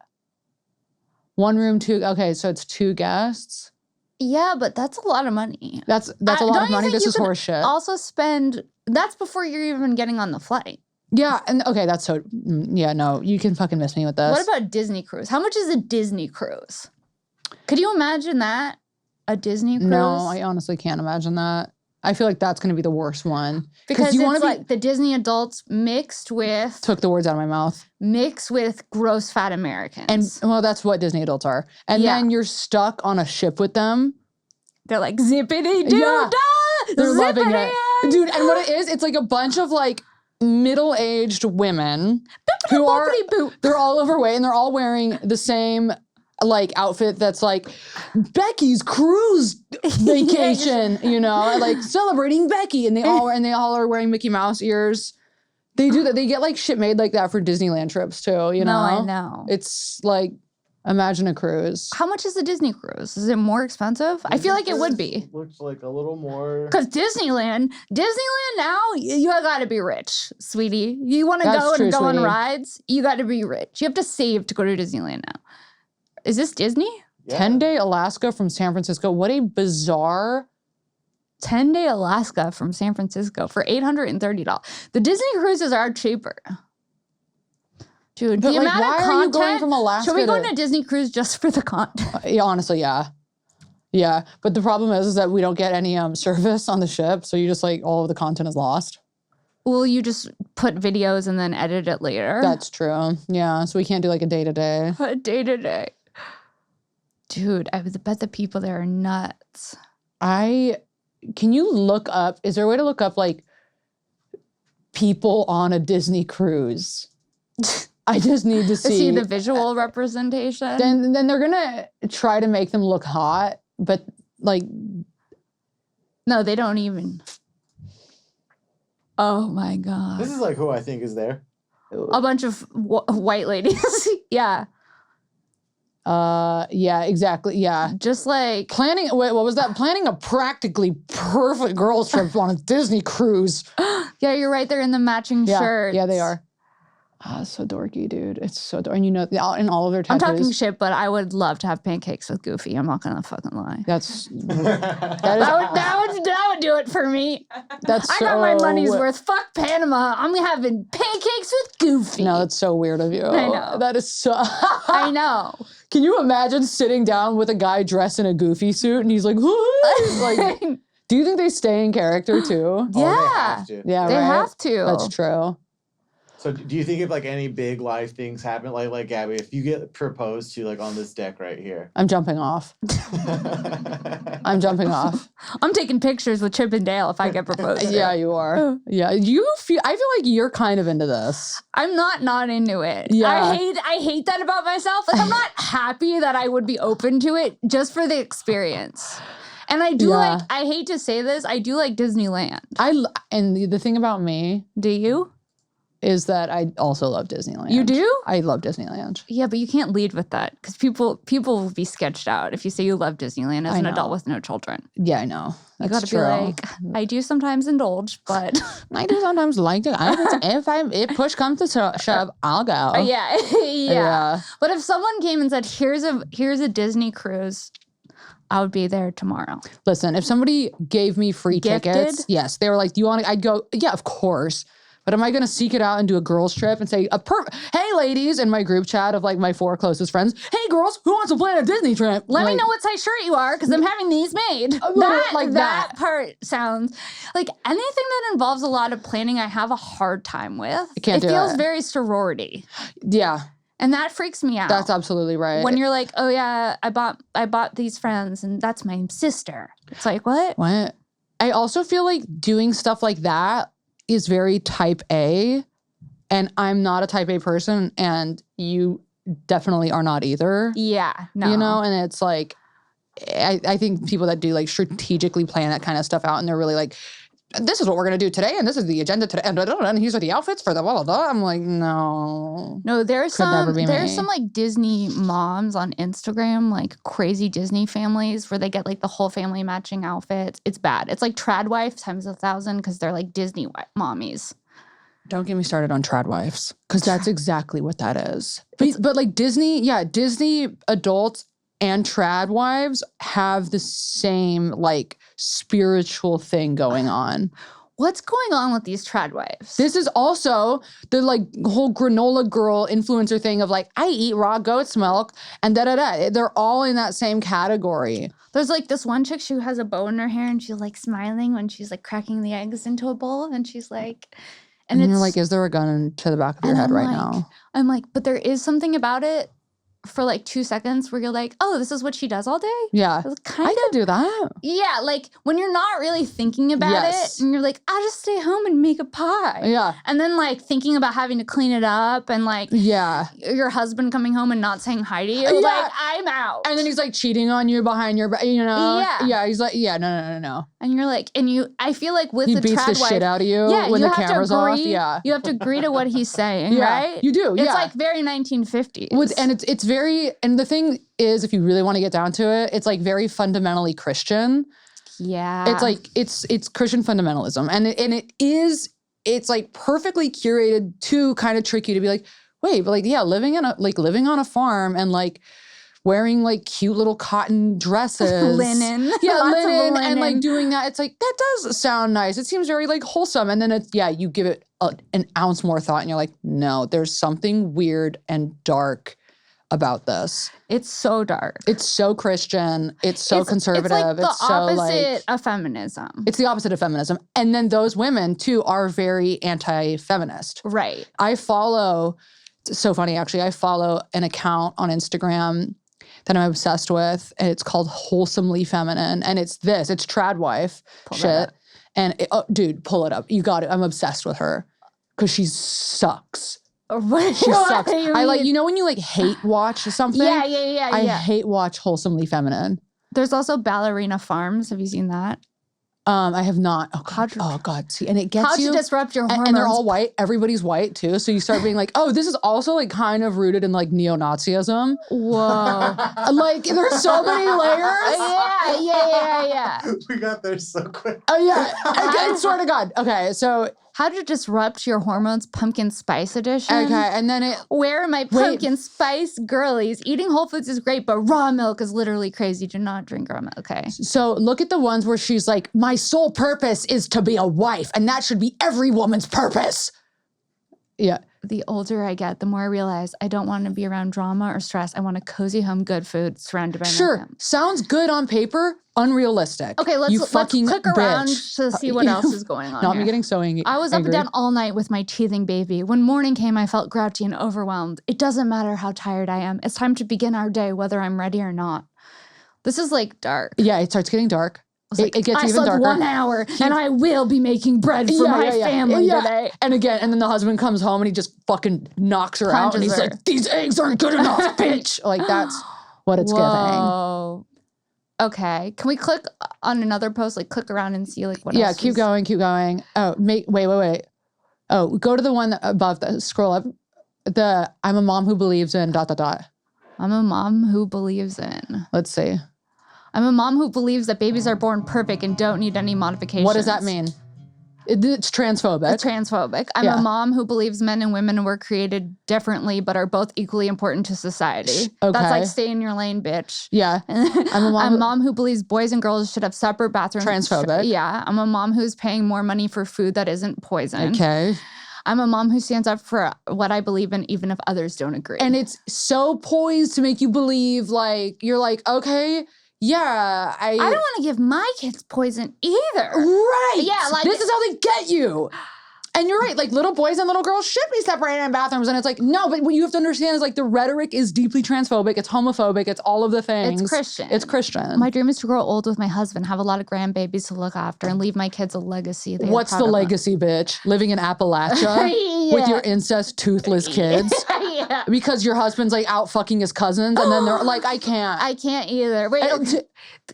One room, two. Okay, so it's 2 guests. Yeah, but that's a lot of money. That's a lot don't of you money. think This you is could horse shit. Also spend. That's before you're even getting on the flight. Yeah, and okay, that's so. Yeah, no, you can fucking miss me with this. What about Disney cruise? How much is a Disney cruise? Could you imagine that? A Disney cruise? No, I honestly can't imagine that. I feel like that's going to be the worst one because you it's want to like the Disney adults mixed with words out of my mouth. Gross fat Americans. And well, that's what Disney adults are. And then you're stuck on a ship with them. They're like zippity doo Yeah. dah, They're loving it, zippity. dude. And what it is, it's like a bunch of like middle-aged women who are they're all overweight and they're all wearing the same like outfit that's like Becky's cruise vacation, you know, like celebrating Becky, and they all are wearing Mickey Mouse ears. They do that. They get like shit made like that for Disneyland trips too, you know. No, I know. It's like imagine a cruise. How much is a Disney cruise? Is it more expensive? I feel like it would be. Looks like a little more. Because Disneyland now, you got to be rich, sweetie. You want to That's go true, and go on sweetie. rides, you got to be rich. You have to save to go to Disneyland now. Is this Disney? Yeah. 10-day Alaska from San Francisco. What a bizarre 10-day Alaska from San Francisco for $830. The Disney cruises are cheaper. Dude, But the like, amount why of are content. you going from Alaska Should we go to- on a Disney cruise just for the content? Yeah, honestly, yeah. Yeah, but the problem is that we don't get any service on the ship, so you just like all of the content is lost. Will you just put videos and then edit it later? That's true. Yeah, so we can't do like a day-to-day. A day-to-day. Dude, I would bet the people there are nuts. Can you look up, is there a way to look up like people on a Disney cruise? I just need to see. the visual representation. Then they're gonna try to make them look hot, but like No, they don't even. Oh my God. This is like who I think is there. A bunch of white ladies. Yeah. yeah, exactly. Yeah. Just like. Wait, what was that? Planning a practically perfect girls trip on a Disney cruise. Yeah, you're right. They're in the matching shirts. Yeah, they are. So dorky, dude. It's so dorky. And you know, in all of their I'm tattoos. talking shit, but I would love to have pancakes with Goofy. I'm not gonna fucking lie. That would do it for me. That's I got my money's worth. Fuck Panama. I'm having pancakes with Goofy. No, that's so weird of you. I know. That is so. I know. Can you imagine sitting down with a guy dressed in a Goofy suit and he's like, like, do you think they stay in character too? Oh, Yeah. they have to. Yeah, They right? have to. That's true. So do you think if like any big life things happen, like Gabby, if you get proposed to like on this deck right here? I'm jumping off. I'm jumping off. I'm taking pictures with Chip and Dale if I get proposed to. Yeah, you are. Yeah, I feel like you're kind of into this. I'm not into it. Yeah. I hate that about myself. Like I'm not happy that I would be open to it just for the experience. And I do Yeah. I hate to say this, I do like Disneyland. And the thing about me Do you? is that I also love Disneyland. You do? I love Disneyland. Yeah, but you can't lead with that because people will be sketched out if you say you love Disneyland as I an know. adult with no children. Yeah, I know. You That's gotta true. be like, I do sometimes indulge, but I do sometimes like to. If push comes to shove, I'll go. yeah. But if someone came and said, here's a Disney cruise, I would be there tomorrow. Listen, if somebody gave me free Gifted? tickets, yes, they were like, "Do you want to?" I'd go, "Yeah, of course." But am I going to seek it out and do a girls trip and say, "Hey, ladies," in my group chat of like my 4 closest friends, "Hey, girls, who wants to plan a Disney trip?" Let me Like, know what size shirt you are because I'm having these made. That part sounds like anything that involves a lot of planning. I have a hard time with. can't it do feels it. very sorority. Yeah. And that freaks me out. That's absolutely right. When you're like, oh yeah, I bought these friends and that's my sister. It's like, what? What? I also feel like doing stuff like that is very type A, and I'm not a type A person, and you definitely are not either. Yeah, no. You know, and it's like, I think people that do like strategically plan that kind of stuff out, and they're really like, this is what we're going to do today, and this is the agenda today, and these are the outfits for the blah, blah, blah. I'm like, no. No, there's never be me. some like Disney moms on Instagram, like crazy Disney families where they get like the whole family matching outfits. It's bad. It's like trad wife times 1,000 because they're like Disney mommies. Don't get me started on trad wives, because that's exactly what that is. But like Disney adults and trad wives have the same like spiritual thing going on. What's going on with these trad wives? This is also the like whole granola girl influencer thing of like, I eat raw goat's milk and da-da-da. They're all in that same category. There's like this one chick who has a bow in her hair and she's like smiling when she's like cracking the eggs into a bowl and she's like... And you're like, is there a gun to the back of your head right now? I'm like, but there is something about it for like 2 seconds where you're like, oh, this is what she does all day? Yeah. I could do that. Yeah, like when you're not really thinking about it and you're like, I'll just stay home and make a pie. Yeah. And then like thinking about having to clean it up and like your husband coming home and not saying hi to you. Like, I'm out. And then he's like cheating on you behind your back, you know? Yeah. Yeah, he's like, no. And you're like, I feel like with he the beats trad the wife, shit out of you when the camera's off. Yeah. You have to agree to what he's saying, right? You do, It's like very 1950s. And it's very, and the thing is, if you really want to get down to it, it's like very fundamentally Christian. Yeah. It's like, it's Christian fundamentalism. And it's like perfectly curated to kind of trick you to be like, wait, but like, yeah, living on a farm and like wearing like cute little cotton dresses. Linen. Yeah, Lots of linen. and like doing that. It's like, that does sound nice. It seems very like wholesome. And then you give it an ounce more thought and you're like, no, there's something weird and dark about this. It's so dark. It's so Christian. It's so conservative. It's like the opposite so of feminism. It's the opposite of feminism. And then those women too are very anti-feminist. Right. It's so funny actually. I follow an account on Instagram that I'm obsessed with, and it's called Wholesomely Feminine. And it's trad wife shit. And dude, pull it up. You got it. I'm obsessed with her because she sucks. She sucks. I like, you know when you like hate watch something? Yeah. I hate watch Wholesomely Feminine. There's also Ballerina Farms. Have you seen that? I have not. Oh God. See, and it gets how you. How to disrupt your hormones. And they're all white. Everybody's white too. So you start being like, oh, this is also like kind of rooted in like neo-Nazism. Whoa. Like there's so many layers. Yeah. We got there so quick. Oh yeah. I swear to God. Okay, so. How to disrupt your hormones, pumpkin spice edition. Okay, and then where are my pumpkin spice girlies? Eating whole foods is great, but raw milk is literally crazy. Do not drink raw milk, okay? So look at the ones where she's like, my sole purpose is to be a wife, and that should be every woman's purpose. Yeah. The older I get, the more I realize I don't want to be around drama or stress. I want a cozy home, good food, surrounded by my family. Sounds good on paper, unrealistic. Okay, let's click around to see what else is going on. Not me getting so angry. I was up and down all night with my teething baby. When morning came, I felt grouchy and overwhelmed. It doesn't matter how tired I am. It's time to begin our day, whether I'm ready or not. This is like dark. Yeah, it starts getting dark. It gets even darker. 1 hour and I will be making bread for my family today. And then the husband comes home and he just fucking knocks her out and he's like, these eggs aren't good enough, bitch. Like that's what it's giving. Okay. Can we click on another post? Like click around and see like what else? Yeah, keep going. Oh, wait. Oh, go to the one above the scroll up. I'm a mom who believes in ... I'm a mom who believes in. Let's see. I'm a mom who believes that babies are born perfect and don't need any modifications. What does that mean? It's transphobic. It's transphobic. I'm a mom who believes men and women were created differently but are both equally important to society. Okay. That's like stay in your lane, bitch. Yeah. I'm a mom who believes boys and girls should have separate bathrooms. Transphobic. Yeah. I'm a mom who's paying more money for food that isn't poison. Okay. I'm a mom who stands up for what I believe in, even if others don't agree. And it's so poised to make you believe, like, you're like, okay, yeah. I don't want to give my kids poison either. Right. Yeah, like. This is how they get you. And you're right, like little boys and little girls should be separated in bathrooms. And it's like, no, but what you have to understand is like the rhetoric is deeply transphobic. It's homophobic. It's all of the things. It's Christian. It's Christian. My dream is to grow old with my husband, have a lot of grandbabies to look after, and leave my kids a legacy. What's the legacy, bitch? Living in Appalachia with your incest toothless kids? Yeah. Because your husband's like out fucking his cousins and then they're like, I can't. I can't either. Wait,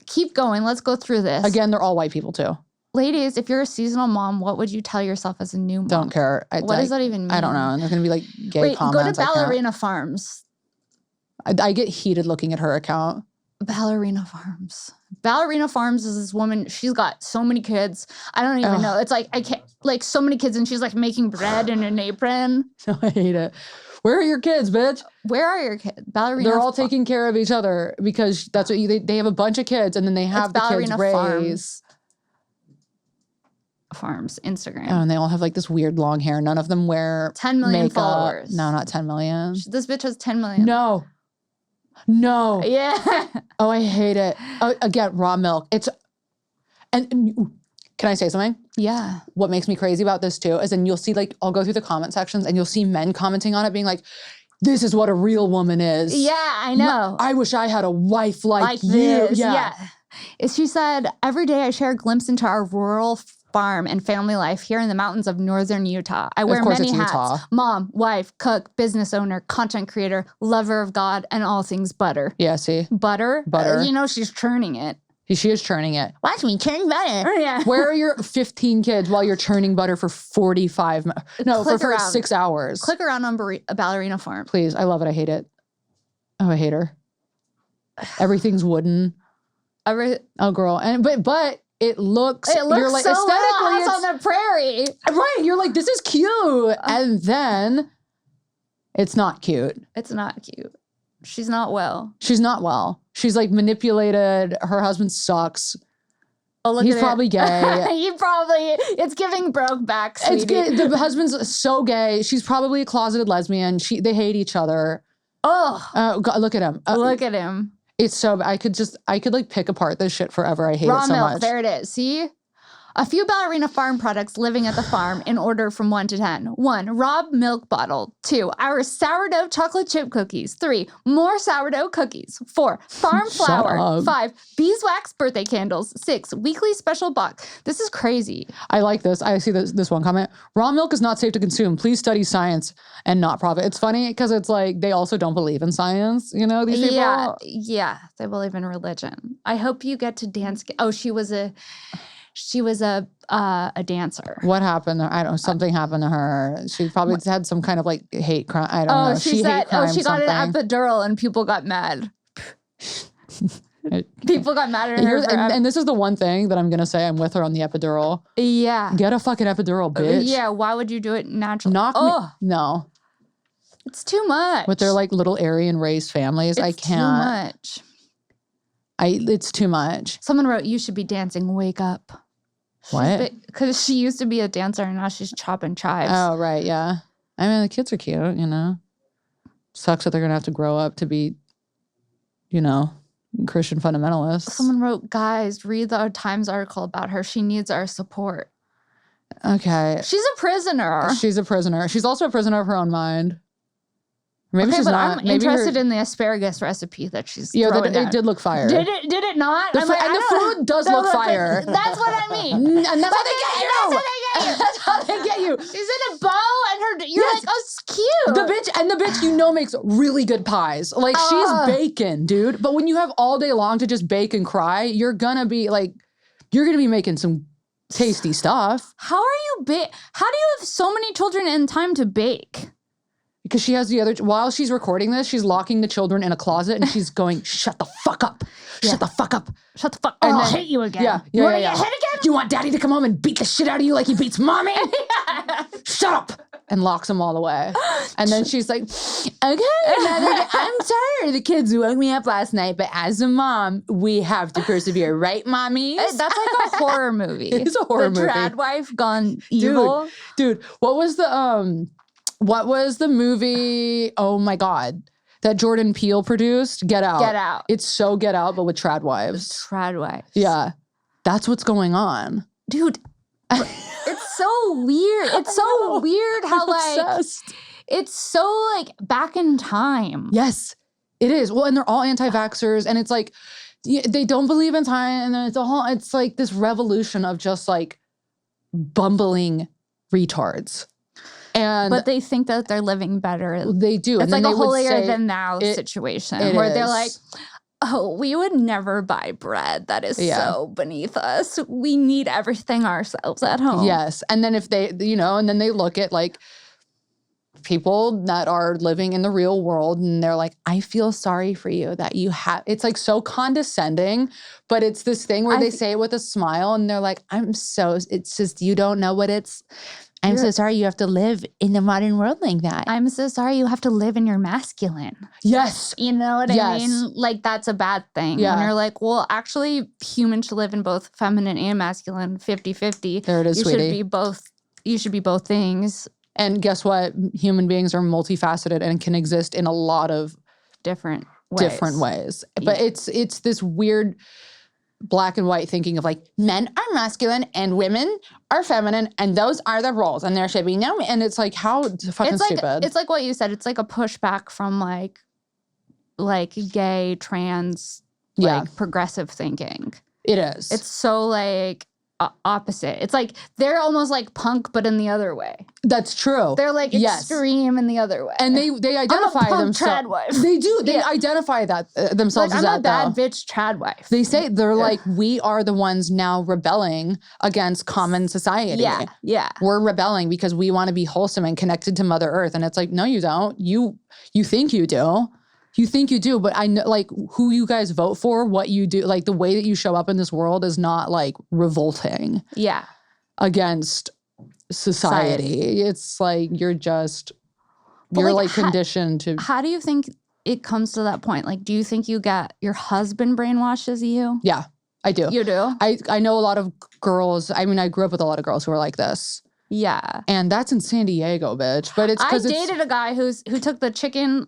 keep going. Let's go through this. Again, they're all white people too. Ladies, if you're a seasonal mom, what would you tell yourself as a new mom? Don't care. What does that even mean? I don't know. And there's going to be like gay Wait, comments. go to Ballerina Farms. I get heated looking at her account. Ballerina Farms. Ballerina Farms is this woman. She's got so many kids. I don't even know. It's like, I can't, like so many kids, and she's like making bread in an apron. I hate it. Where are your kids, bitch? Where are your kids? Ballerina. They're all taking care of each other because that's what they have a bunch of kids and then they have the kids raised. Farms Instagram. Oh, and they all have like this weird long hair. None of them wear 10 million makeup. followers. No, not 10 million. This bitch has 10 million. No. Yeah. Oh, I hate it. Oh, again, raw milk. And can I say something? Yeah. What makes me crazy about this too is then you'll see like, I'll go through the comment sections and you'll see men commenting on it being like, this is what a real woman is. Yeah, I know. I wish I had a wife like you. This. Yeah. She said, every day I share a glimpse into our rural farm and family life here in the mountains of northern Utah. I wear many hats. Utah. Mom, wife, cook, business owner, content creator, lover of God, and all things butter. Yeah, see? Butter? Butter. You know she's churning it. She is churning it. Watch me churn butter. Yeah. Where are your 15 kids while you're churning butter for 45 No, for 6 hours. Click around on Ballerina Farm. Please, I love it. I hate it. Oh, I hate her. Everything's wooden. Oh, girl. And but it looks you're like, so aesthetically it's on the prairie. Right. You're like, this is cute. And then it's not cute. It's not cute. She's not well. She's not well. She's like manipulated. Her husband sucks. Oh, look He's probably gay. It's giving Brokeback, sweetie. It's gay. The husband's so gay. She's probably a closeted lesbian. They hate each other. Oh. God, look at him. Look at him. It's so, I could like pick apart this shit forever. I hate it so milk, much. There it is. See? A few Ballerina Farm products living at the farm in order from 1 to 10. 1, raw milk bottle. 2, our sourdough chocolate chip cookies. 3, more sourdough cookies. 4, farm flour. 5, beeswax birthday candles. 6, weekly special box. This is crazy. I like this. I see this one comment. Raw milk is not safe to consume. Please study science and not profit. It's funny because it's like they also don't believe in science. You know, these people. Yeah. They believe in religion. I hope you get to dance. Oh, she was a dancer. What happened? I don't know. Something happened to her. She probably had some kind of like hate crime. I don't know. She said, she got an epidural and people got mad. People got mad at her. And this is the one thing that I'm going to say. I'm with her on the epidural. Yeah. Get a fucking epidural, bitch. Yeah. Why would you do it naturally? Knock me. No. It's too much. With their like little Aryan raised families. I can't. Too much. It's too much. Someone wrote, you should be dancing. Wake up. What? Because she used to be a dancer and now she's chopping chives. Oh, right. Yeah. I mean, the kids are cute, you know. Sucks that they're going to have to grow up to be, you know, Christian fundamentalists. Someone wrote, guys, read the Times article about her. She needs our support. Okay. She's a prisoner. She's a prisoner. She's also a prisoner of her own mind. Maybe she's not. I'm interested in the asparagus recipe that she's throwing down. It did look fire. Did it not? The food does look fire. That's what I mean. And that's how they get you. That's how they get you. She's in a bow and you're like, oh, it's cute. The bitch, you know, makes really good pies. Like she's baking, dude. But when you have all day long to just bake and cry, you're gonna be making some tasty stuff. How do you have so many children and time to bake? Because she has while she's recording this, she's locking the children in a closet and she's going, shut the fuck up. Yeah. Shut the fuck up. Shut the fuck up. I'll hit you again. Yeah. You want to get hit again? Do you want daddy to come home and beat the shit out of you like he beats mommy? Shut up. And locks them all away. And then she's like, okay, I'm sorry the kids woke me up last night, but as a mom, we have to persevere, right, mommy? That's like a horror movie. It is a horror movie. The trad wife gone evil. Dude, what was the movie, oh my God, that Jordan Peele produced? Get Out. Get Out. It's so Get Out, but with trad wives. Trad wives. Yeah. That's what's going on. Dude, it's so weird. It's so weird how like Obsessed. it's so like back in time. Yes, it is. Well, and they're all anti-vaxxers, and it's like they don't believe in time, and it's like this revolution of just like bumbling retards. But they think that they're living better. They do. It's and like then a they would holier say than thou situation it where they're is. like, oh, we would never buy bread. That is Yeah. so beneath us. We need everything ourselves at home. Yes. And then if they, and then they look at like people that are living in the real world and they're like, I feel sorry for you that you have, it's like so condescending, but it's this thing where they say it with a smile and they're like, it's just, you don't know what I'm so sorry you have to live in the modern world like that. I'm so sorry you have to live in your masculine. Yes. You know what Yes. I mean? Like, that's a bad thing. Yeah. And you're like, well, actually, humans should live in both feminine and masculine, 50-50. There it is, you sweetie. You should be both things. And guess what? Human beings are multifaceted and can exist in a lot of Different ways. But it's this weird black and white thinking of like men are masculine and women are feminine and those are the roles and there should be no, and it's like how fucking stupid. It's like what you said. It's like a pushback from like gay, trans, progressive thinking. It is. It's so like opposite. It's like they're almost like punk, but in the other way. That's true. They're like extreme in the other way. And they identify I'm a punk themselves. trad wife. They do. They identify that themselves like, as I'm that. a bad bitch trad wife. They say they're like, we are the ones now rebelling against common society. Yeah, yeah. We're rebelling because we want to be wholesome and connected to Mother Earth. And it's like, no, you don't. You think you do. You think you do, but I know like who you guys vote for, what you do, like the way that you show up in this world is not like revolting against society. It's like you're like conditioned to. How do you think it comes to that point? Like, do you think you got your husband brainwashes you? Yeah, I do. You do? I know a lot of girls. I mean, I grew up with a lot of girls who are like this. Yeah. And that's in San Diego, bitch. But it's because I dated a guy who took the chicken.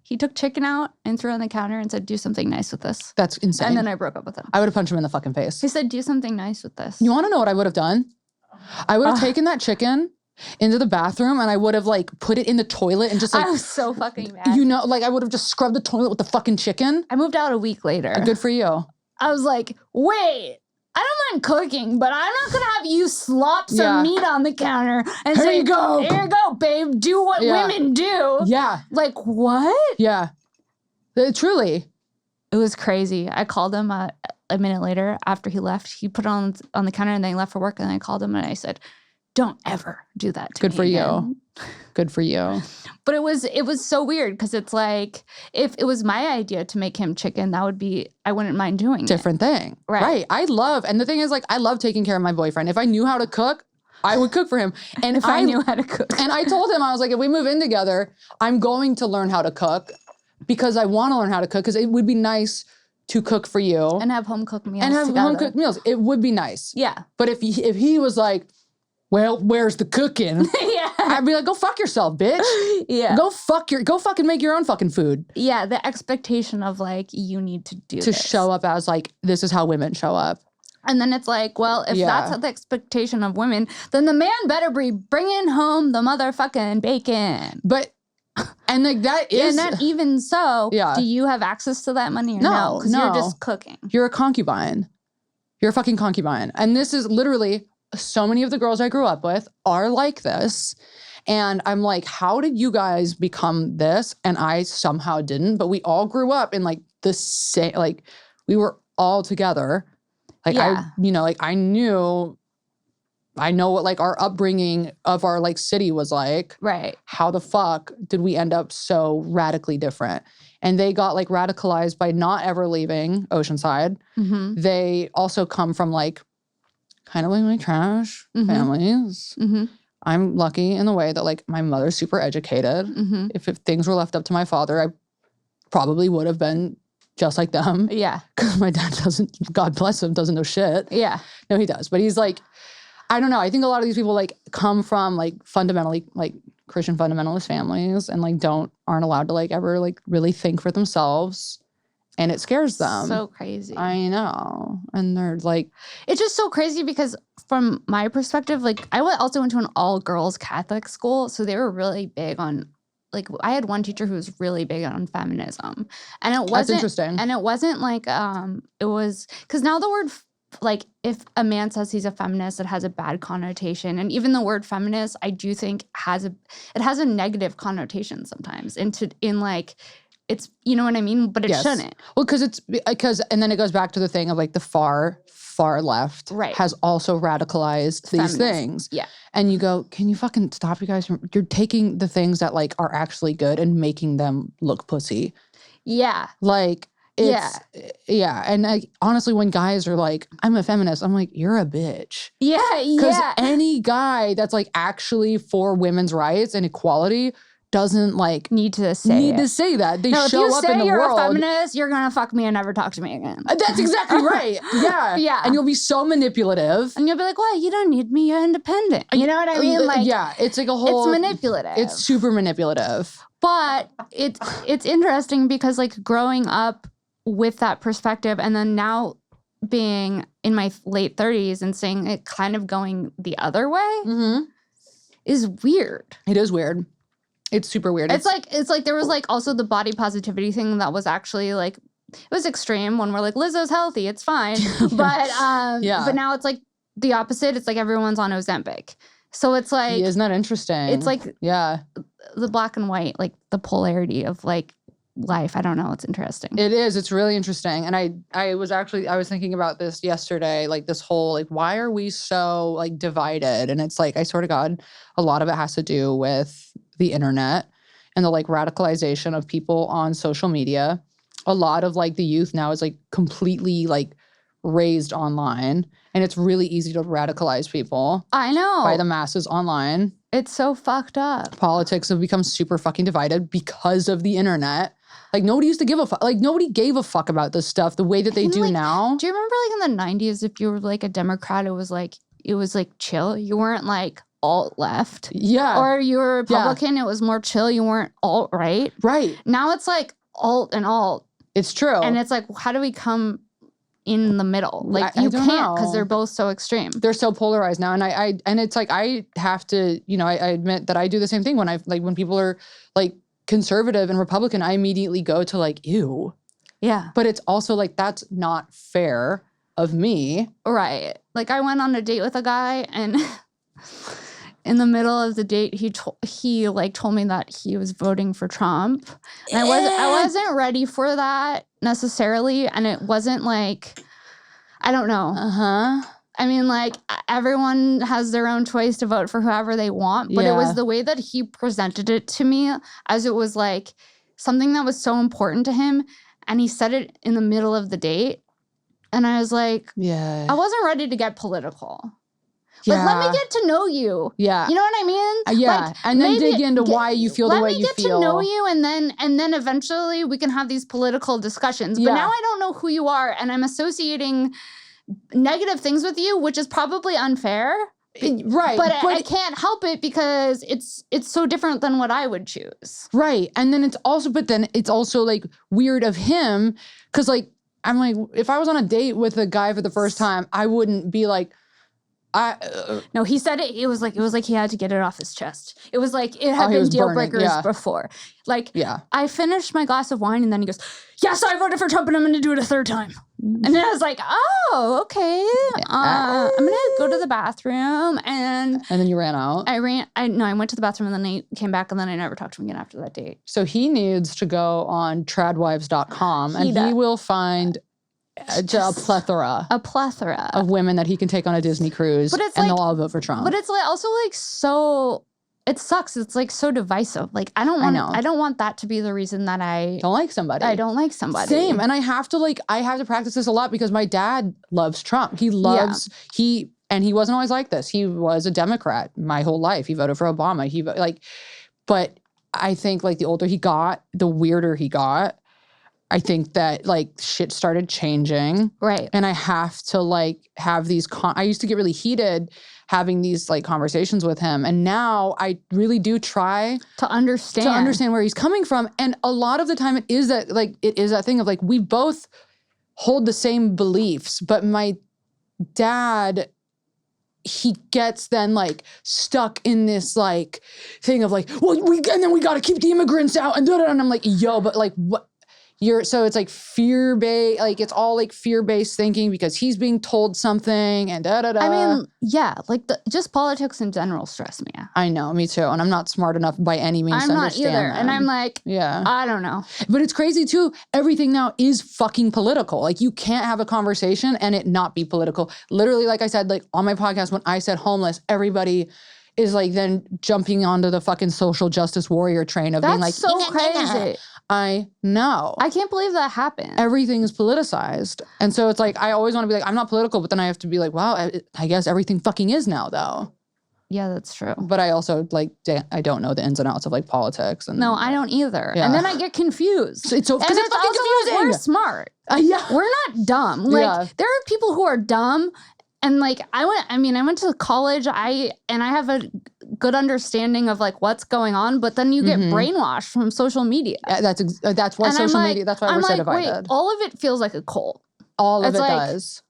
He took chicken out and threw it on the counter and said, do something nice with this. That's insane. And then I broke up with him. I would have punched him in the fucking face. He said, do something nice with this. You want to know what I would have done? I would have taken that chicken into the bathroom and I would have like put it in the toilet and just like. I was so fucking mad. Like I would have just scrubbed the toilet with the fucking chicken. I moved out a week later. Good for you. I was like, wait. I don't mind cooking, but I'm not going to have you slop some meat on the counter and Here say, you go. Here you go, babe. Do what women do. Yeah. Like, what? Yeah. Truly. It was crazy. I called him a minute later after he left. He put it on the counter and then he left for work. And I called him and I said, don't ever do that to me. Good for you. Good for you. But it was so weird because it's like, if it was my idea to make him chicken, I wouldn't mind doing Different thing. Right. And the thing is like, I love taking care of my boyfriend. If I knew how to cook, I would cook for him. And if I knew how to cook. And I told him, I was like, if we move in together, I'm going to learn how to cook because I want to learn how to cook because it would be nice to cook for you. And have home cooked meals It would be nice. Yeah. But if he was like, well, where's the cooking? Yeah. I'd be like, go fuck yourself, bitch. Yeah. Go fucking make your own fucking food. Yeah, the expectation of like, you need to do to this. show up as like, this is how women show up. And then it's like, well, if that's the expectation of women, then the man better be bringing home the motherfucking bacon. But, and like that is. And then even so, do you have access to that money or no? Because you're just cooking. You're a concubine. You're a fucking concubine. And this is literally, so many of the girls I grew up with are like this. And I'm like, how did you guys become this? And I somehow didn't, but we all grew up in like the same, like we were all together. Like I know what like our upbringing of our like city was like. Right. How the fuck did we end up so radically different? And they got like radicalized by not ever leaving Oceanside. Mm-hmm. They also come from like kind of like trash families. Mm-hmm. I'm lucky in the way that like my mother's super educated. Mm-hmm. If things were left up to my father, I probably would have been just like them. Yeah. Because my dad doesn't, God bless him, doesn't know shit. Yeah. No, he does. But he's like, I don't know. I think a lot of these people like come from like fundamentally like Christian fundamentalist families and like aren't allowed to like ever like really think for themselves. and it scares them. So crazy. I know. And they're like, it's just so crazy because from my perspective, like I also went to an all-girls Catholic school, so they were really big on, like I had one teacher who was really big on feminism, and it wasn't. That's interesting. And it wasn't like it was because now the word like if a man says he's a feminist, it has a bad connotation, and even the word feminist, I do think has a negative connotation sometimes in like. It's, you know what I mean? But it shouldn't. Well, and then it goes back to the thing of like the far left has also radicalized these things. Yeah. And you go, can you fucking stop, you guys? You're taking the things that like are actually good and making them look pussy. Yeah. Like, yeah. And like, honestly, when guys are like, I'm a feminist, I'm like, you're a bitch. Yeah. Because any guy that's like actually for women's rights and equality doesn't like need to say that. They show up in the world. If you say you're a feminist, you're gonna fuck me and never talk to me again. That's exactly right. Yeah. Yeah. And you'll be so manipulative. And you'll be like, well, you don't need me, you're independent. You know what I mean? Like, yeah, it's like a whole. It's manipulative. It's super manipulative. But it's interesting because like growing up with that perspective and then now being in my late 30s and seeing it kind of going the other way is weird. It is weird. It's super weird. It's like there was like also the body positivity thing that was actually like it was extreme when we're like Lizzo's healthy, it's fine. But but now it's like the opposite. It's like everyone's on Ozempic. So it's like isn't that interesting? It's like the black and white, like the polarity of like life. I don't know. It's interesting. It is. It's really interesting. And I was thinking about this yesterday, like this whole, like, why are we so like divided? And it's like, I swear to God, a lot of it has to do with the internet and the like radicalization of people on social media. A lot of like the youth now is like completely like raised online, and it's really easy to radicalize people. I know. By the masses online. It's so fucked up. Politics have become super fucking divided because of the internet. Like nobody used to give a fuck. Like nobody gave a fuck about this stuff the way that they do now. Do you remember like in the 90s, if you were like a Democrat, it was like chill. You weren't like alt left. Yeah. Or you were Republican, it was more chill. You weren't alt right. Right. Now it's like alt and alt. It's true. And it's like, how do we come in the middle? Like you can't because they're both so extreme. They're so polarized now. And it's like I have to, I admit that I do the same thing when people are like conservative and Republican, I immediately go to like, ew. Yeah. But it's also like, that's not fair of me. Right. Like I went on a date with a guy and in the middle of the date, he told me that he was voting for Trump. And I wasn't ready for that necessarily. And it wasn't like, I don't know. I mean, like, everyone has their own choice to vote for whoever they want. But it was the way that he presented it to me as it was like something that was so important to him. And he said it in the middle of the date. And I was like, I wasn't ready to get political. Like, let me get to know you. Yeah. You know what I mean? Yeah. Like, and then dig into why you feel the way you feel. Let me get to know you, and then eventually we can have these political discussions. But now I don't know who you are, and I'm associating negative things with you, which is probably unfair. Right. But I can't help it because it's so different than what I would choose. Right. And then it's also like weird of him because like, I'm like, if I was on a date with a guy for the first time, I wouldn't be like, no, he said it. It was like he had to get it off his chest. It was like it had been deal breakers before. Like, I finished my glass of wine and then he goes, "Yes, I voted for Trump and I'm going to do it a third time." And then I was like, "Oh, okay. I'm going to go to the bathroom." And then you ran out. I went to the bathroom and then I came back and then I never talked to him again after that date. So he needs to go on tradwives.com and he will find a plethora of women that he can take on a Disney cruise, and they'll all vote for Trump. But it's like also like so. It sucks. It's like so divisive. Like I don't want that to be the reason that I don't like somebody. I don't like somebody. Same. And I have to practice this a lot because my dad loves Trump. He wasn't always like this. He was a Democrat my whole life. He voted for Obama. But I think like the older he got, the weirder he got. I think that like shit started changing. Right. And I have to like have these, I used to get really heated having these like conversations with him. And now I really do try to understand where he's coming from. And a lot of the time it is that thing of like, we both hold the same beliefs, but my dad, he gets then like stuck in this like thing of like, well, and then we got to keep the immigrants out and I'm like, yo, but like what? So it's like fear-based, like it's all like fear-based thinking because he's being told something and da-da-da. I mean, yeah, like just politics in general stress me out. I know, me too. And I'm not smart enough by any means to understand I'm not either. them. And I'm like, yeah, I don't know. But it's crazy too. Everything now is fucking political. Like you can't have a conversation and it not be political. Literally, like I said, like on my podcast, when I said homeless, everybody is like then jumping onto the fucking social justice warrior train of being like, so crazy. I know. I can't believe that happened. Everything is politicized. And so it's like, I always want to be like, I'm not political, but then I have to be like, wow, I guess everything fucking is now though. Yeah, that's true. But I also like, I don't know the ins and outs of like politics. And no, I don't either. Yeah. And then I get confused. It's so, and it's fucking confusing. Like, we're smart. Yeah. We're not dumb. Like there are people who are dumb. And like I went to college. I have a good understanding of like what's going on, but then you get brainwashed from social media. Yeah, that's why social media. That's why we're so divided. Wait, all of it feels like a cult. All of it does.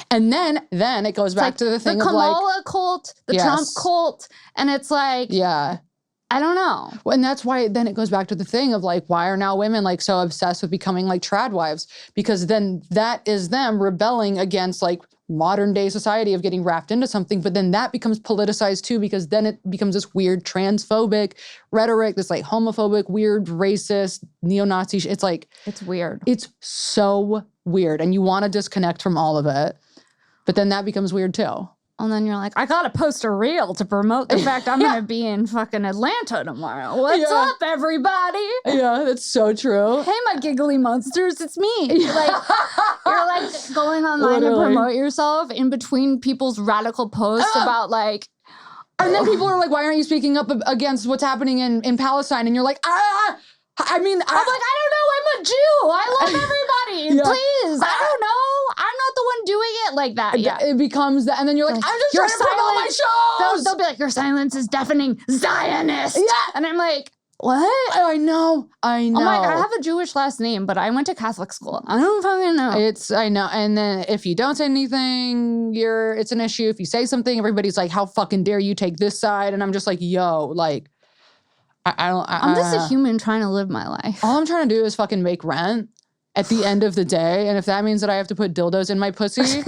And then it goes back to the thing of like the Kamala cult, the Trump cult, and it's like I don't know. Well, and that's why then it goes back to the thing of like, why are now women like so obsessed with becoming like trad wives? Because then that is them rebelling against like modern day society of getting wrapped into something, but then that becomes politicized too, because then it becomes this weird transphobic rhetoric, this like homophobic, weird, racist, neo-Nazi it's like, it's weird. It's so weird. And you want to disconnect from all of it, but then that becomes weird too. And then you're like, I gotta post a reel to promote the fact I'm gonna be in fucking Atlanta tomorrow. What's up, everybody? Yeah, that's so true. Hey, my giggly monsters, it's me. Like, you're like going online to promote yourself in between people's radical posts about like. And then people are like, why aren't you speaking up against what's happening in Palestine? And you're like, I'm like, I don't know, I'm a Jew. I love everybody. Please, I don't know. I'm not the one doing it like that. Yeah. It becomes that. And then you're like, I'm just trying to promote my shows. They'll be like, your silence is deafening, Zionist. Yeah. And I'm like, what? I know. I'm like, I have a Jewish last name, but I went to Catholic school. I don't fucking know. I know. And then if you don't say anything, it's an issue. If you say something, everybody's like, how fucking dare you take this side? And I'm just like, yo, like, I'm just a human trying to live my life. All I'm trying to do is fucking make rent at the end of the day. And if that means that I have to put dildos in my pussy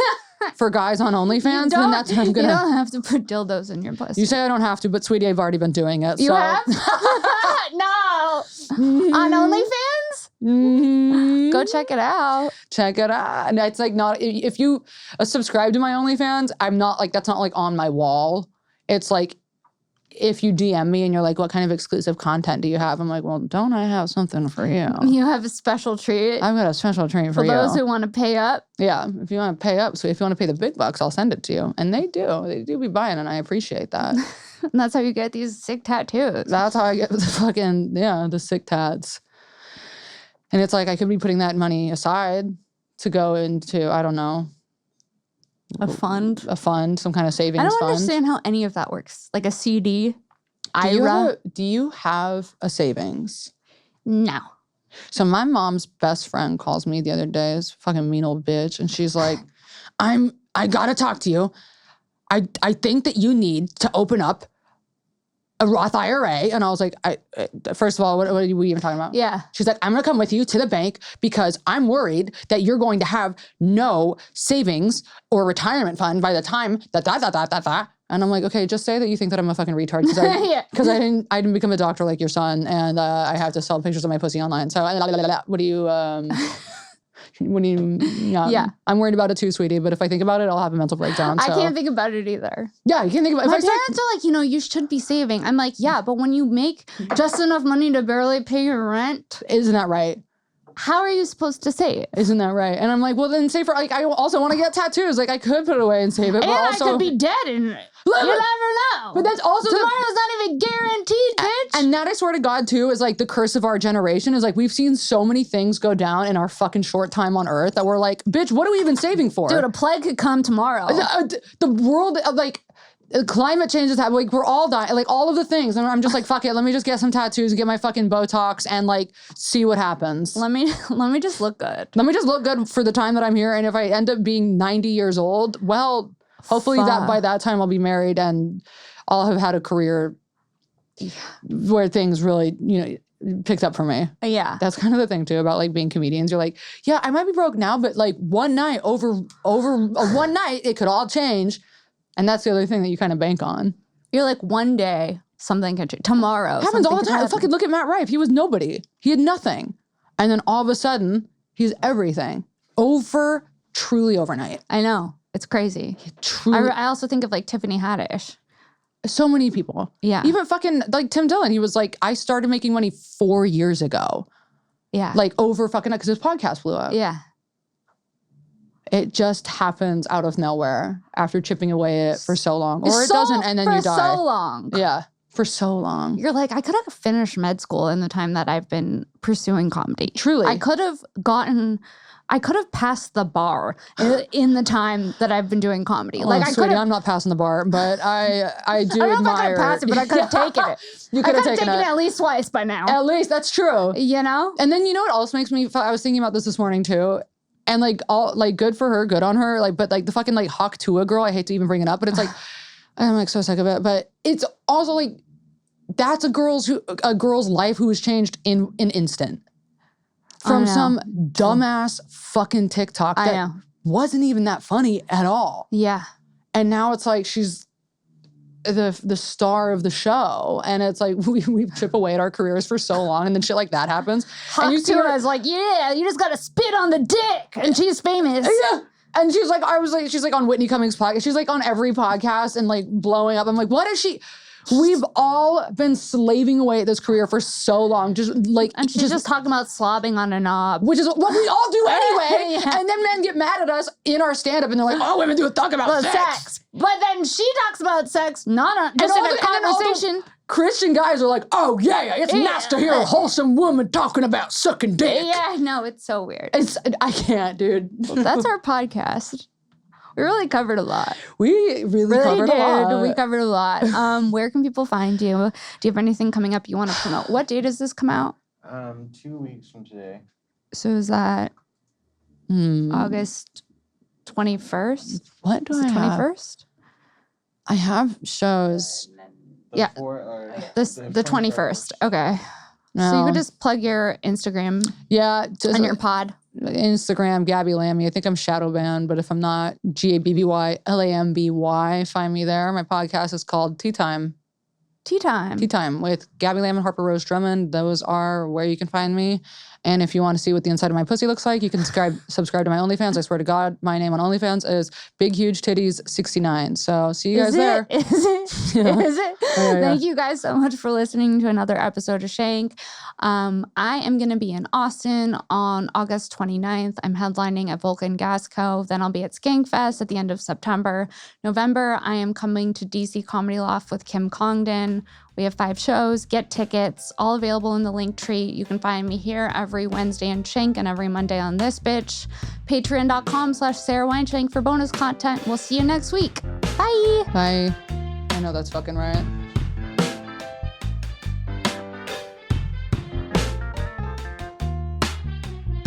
for guys on OnlyFans, then that's what I'm gonna. You don't have to put dildos in your pussy. You say I don't have to, but sweetie, I've already been doing it. You have? No. On OnlyFans? Mm-hmm. Go check it out. Check it out. And it's like not, if you subscribe to my OnlyFans, I'm not like, that's not like on my wall. It's like, if you DM me and you're like, what kind of exclusive content do you have? I'm like, well, don't I have something for you? You have a special treat. I've got a special treat for you. For those who want to pay up. Yeah, if you want to pay up. So if you want to pay the big bucks, I'll send it to you. And they do be buying, and I appreciate that. And that's how you get these sick tattoos. That's how I get the fucking, the sick tats. And it's like, I could be putting that money aside to go into, I don't know. A fund, some kind of savings fund. I don't understand how any of that works. Like a CD, Do you have a savings? No. So my mom's best friend calls me the other day, this fucking mean old bitch, and she's like, I gotta talk to you. I think that you need to open up a Roth IRA. And I was like, first of all, what are we even talking about? Yeah. She's like, I'm going to come with you to the bank because I'm worried that you're going to have no savings or retirement fund by the time that. And I'm like, okay, just say that you think that I'm a fucking retard because I didn't become a doctor like your son, and I have to sell pictures of my pussy online. So what do you, yeah. I'm worried about it too, sweetie. But if I think about it, I'll have a mental breakdown. So. I can't think about it either. Yeah, you can't think about it. My parents are like, you should be saving. I'm like, yeah, but when you make just enough money to barely pay your rent. Isn't that right? how are you supposed to save? Isn't that right? And I'm like, well, then save for, like, I also want to get tattoos. Like, I could put it away and save it, but And also. I could be dead and you never know. But that's also Tomorrow's not even guaranteed, bitch. And that, I swear to God, too, is like the curse of our generation. Is like, we've seen so many things go down in our fucking short time on Earth that we're like, bitch, what are we even saving for? Dude, a plague could come tomorrow. The world, like, climate change is happening. Like, we're all dying. Like, all of the things. And I'm just like, fuck it. Let me just get some tattoos and get my fucking Botox and like see what happens. Let me just look good. Let me just look good for the time that I'm here. And if I end up being 90 years old, well, hopefully that by that time I'll be married and I'll have had a career where things really, picked up for me. Yeah. That's kind of the thing too about like being comedians. You're like, yeah, I might be broke now, but like one night over one night, it could all change. And that's the other thing that you kind of bank on. You're like, one day something can change. Tomorrow. It happens all the time. Fucking look at Matt Rife. He was nobody. He had nothing. And then all of a sudden, he's everything. Truly overnight. I know. It's crazy. Truly. I also think of like Tiffany Haddish. So many people. Yeah. Even fucking like Tim Dillon. He was like, I started making money 4 years ago. Yeah. Like over fucking, because his podcast blew up. Yeah. It just happens out of nowhere after chipping away it for so long. Or it So- doesn't, and then you die. For so long. Yeah, for so long. You're like, I could have finished med school in the time that I've been pursuing comedy. Truly. I could have passed the bar in the time that I've been doing comedy. Like, I sweetie, could have. I'm not passing the bar, but I do I don't know if I admire. could have passed it, but I could have taken it. You I could have taken taken it it. at least twice by now. At least, that's true. You know? And then you know what also makes me, I was thinking about this morning too. And like all like good for her, good on her. Like, but like the fucking like Hawk Tua girl, I hate to even bring it up, but it's like I'm like so sick of it. But it's also like that's a girl's life who was changed in an instant from some dumbass fucking TikTok that wasn't even that funny at all. Yeah. And now it's like she's the star of the show, and it's like we chip away at our careers for so long, and then shit like that happens. And you see her as like, yeah, you just gotta spit on the dick, and she's famous. Yeah. And she's like, she's like on Whitney Cummings' podcast. She's like on every podcast and like blowing up. I'm like, what is she? We've all been slaving away at this career for so long. And she's just talking about slobbing on a knob. Which is what we all do anyway. Yeah. And then men get mad at us in our stand-up and they're like, oh, women do talk about sex. But then she talks about sex, not just in a conversation. Christian guys are like, oh yeah, it's nice to hear a wholesome woman talking about sucking dick. Yeah, no, it's so weird. I can't, dude. Well, that's our podcast. We really covered a lot. We really covered a lot. We covered a lot. Where can people find you? Do you have anything coming up you want to promote? What day does this come out? 2 weeks from today. So is that August 21st? What do I have? 21st? I have shows. The 21st. Okay. No. So you could just plug your Instagram and your pod. Instagram, Gabby Lamb. I think I'm shadow banned, but if I'm not, GABBYLAMBY, find me there. My podcast is called Tea Time. Tea Time with Gabby Lamb and Harper Rose Drummond. Those are where you can find me. And if you want to see what the inside of my pussy looks like, you can subscribe to my OnlyFans. I swear to God, my name on OnlyFans is Big Huge Titties 69. So see you guys there. Is it? Yeah. Is it? Yeah. Thank you guys so much for listening to another episode of Shank. I am going to be in Austin on August 29th. I'm headlining at Vulcan Gas Co. Then I'll be at Skankfest at the end of September. November, I am coming to DC Comedy Loft with Kim Congdon. We have 5 shows. Get tickets. All available in the link tree. You can find me here every Wednesday in Shank and every Monday on this bitch. Patreon.com/Sara Weinshenk for bonus content. We'll see you next week. Bye. Bye. I know that's fucking right.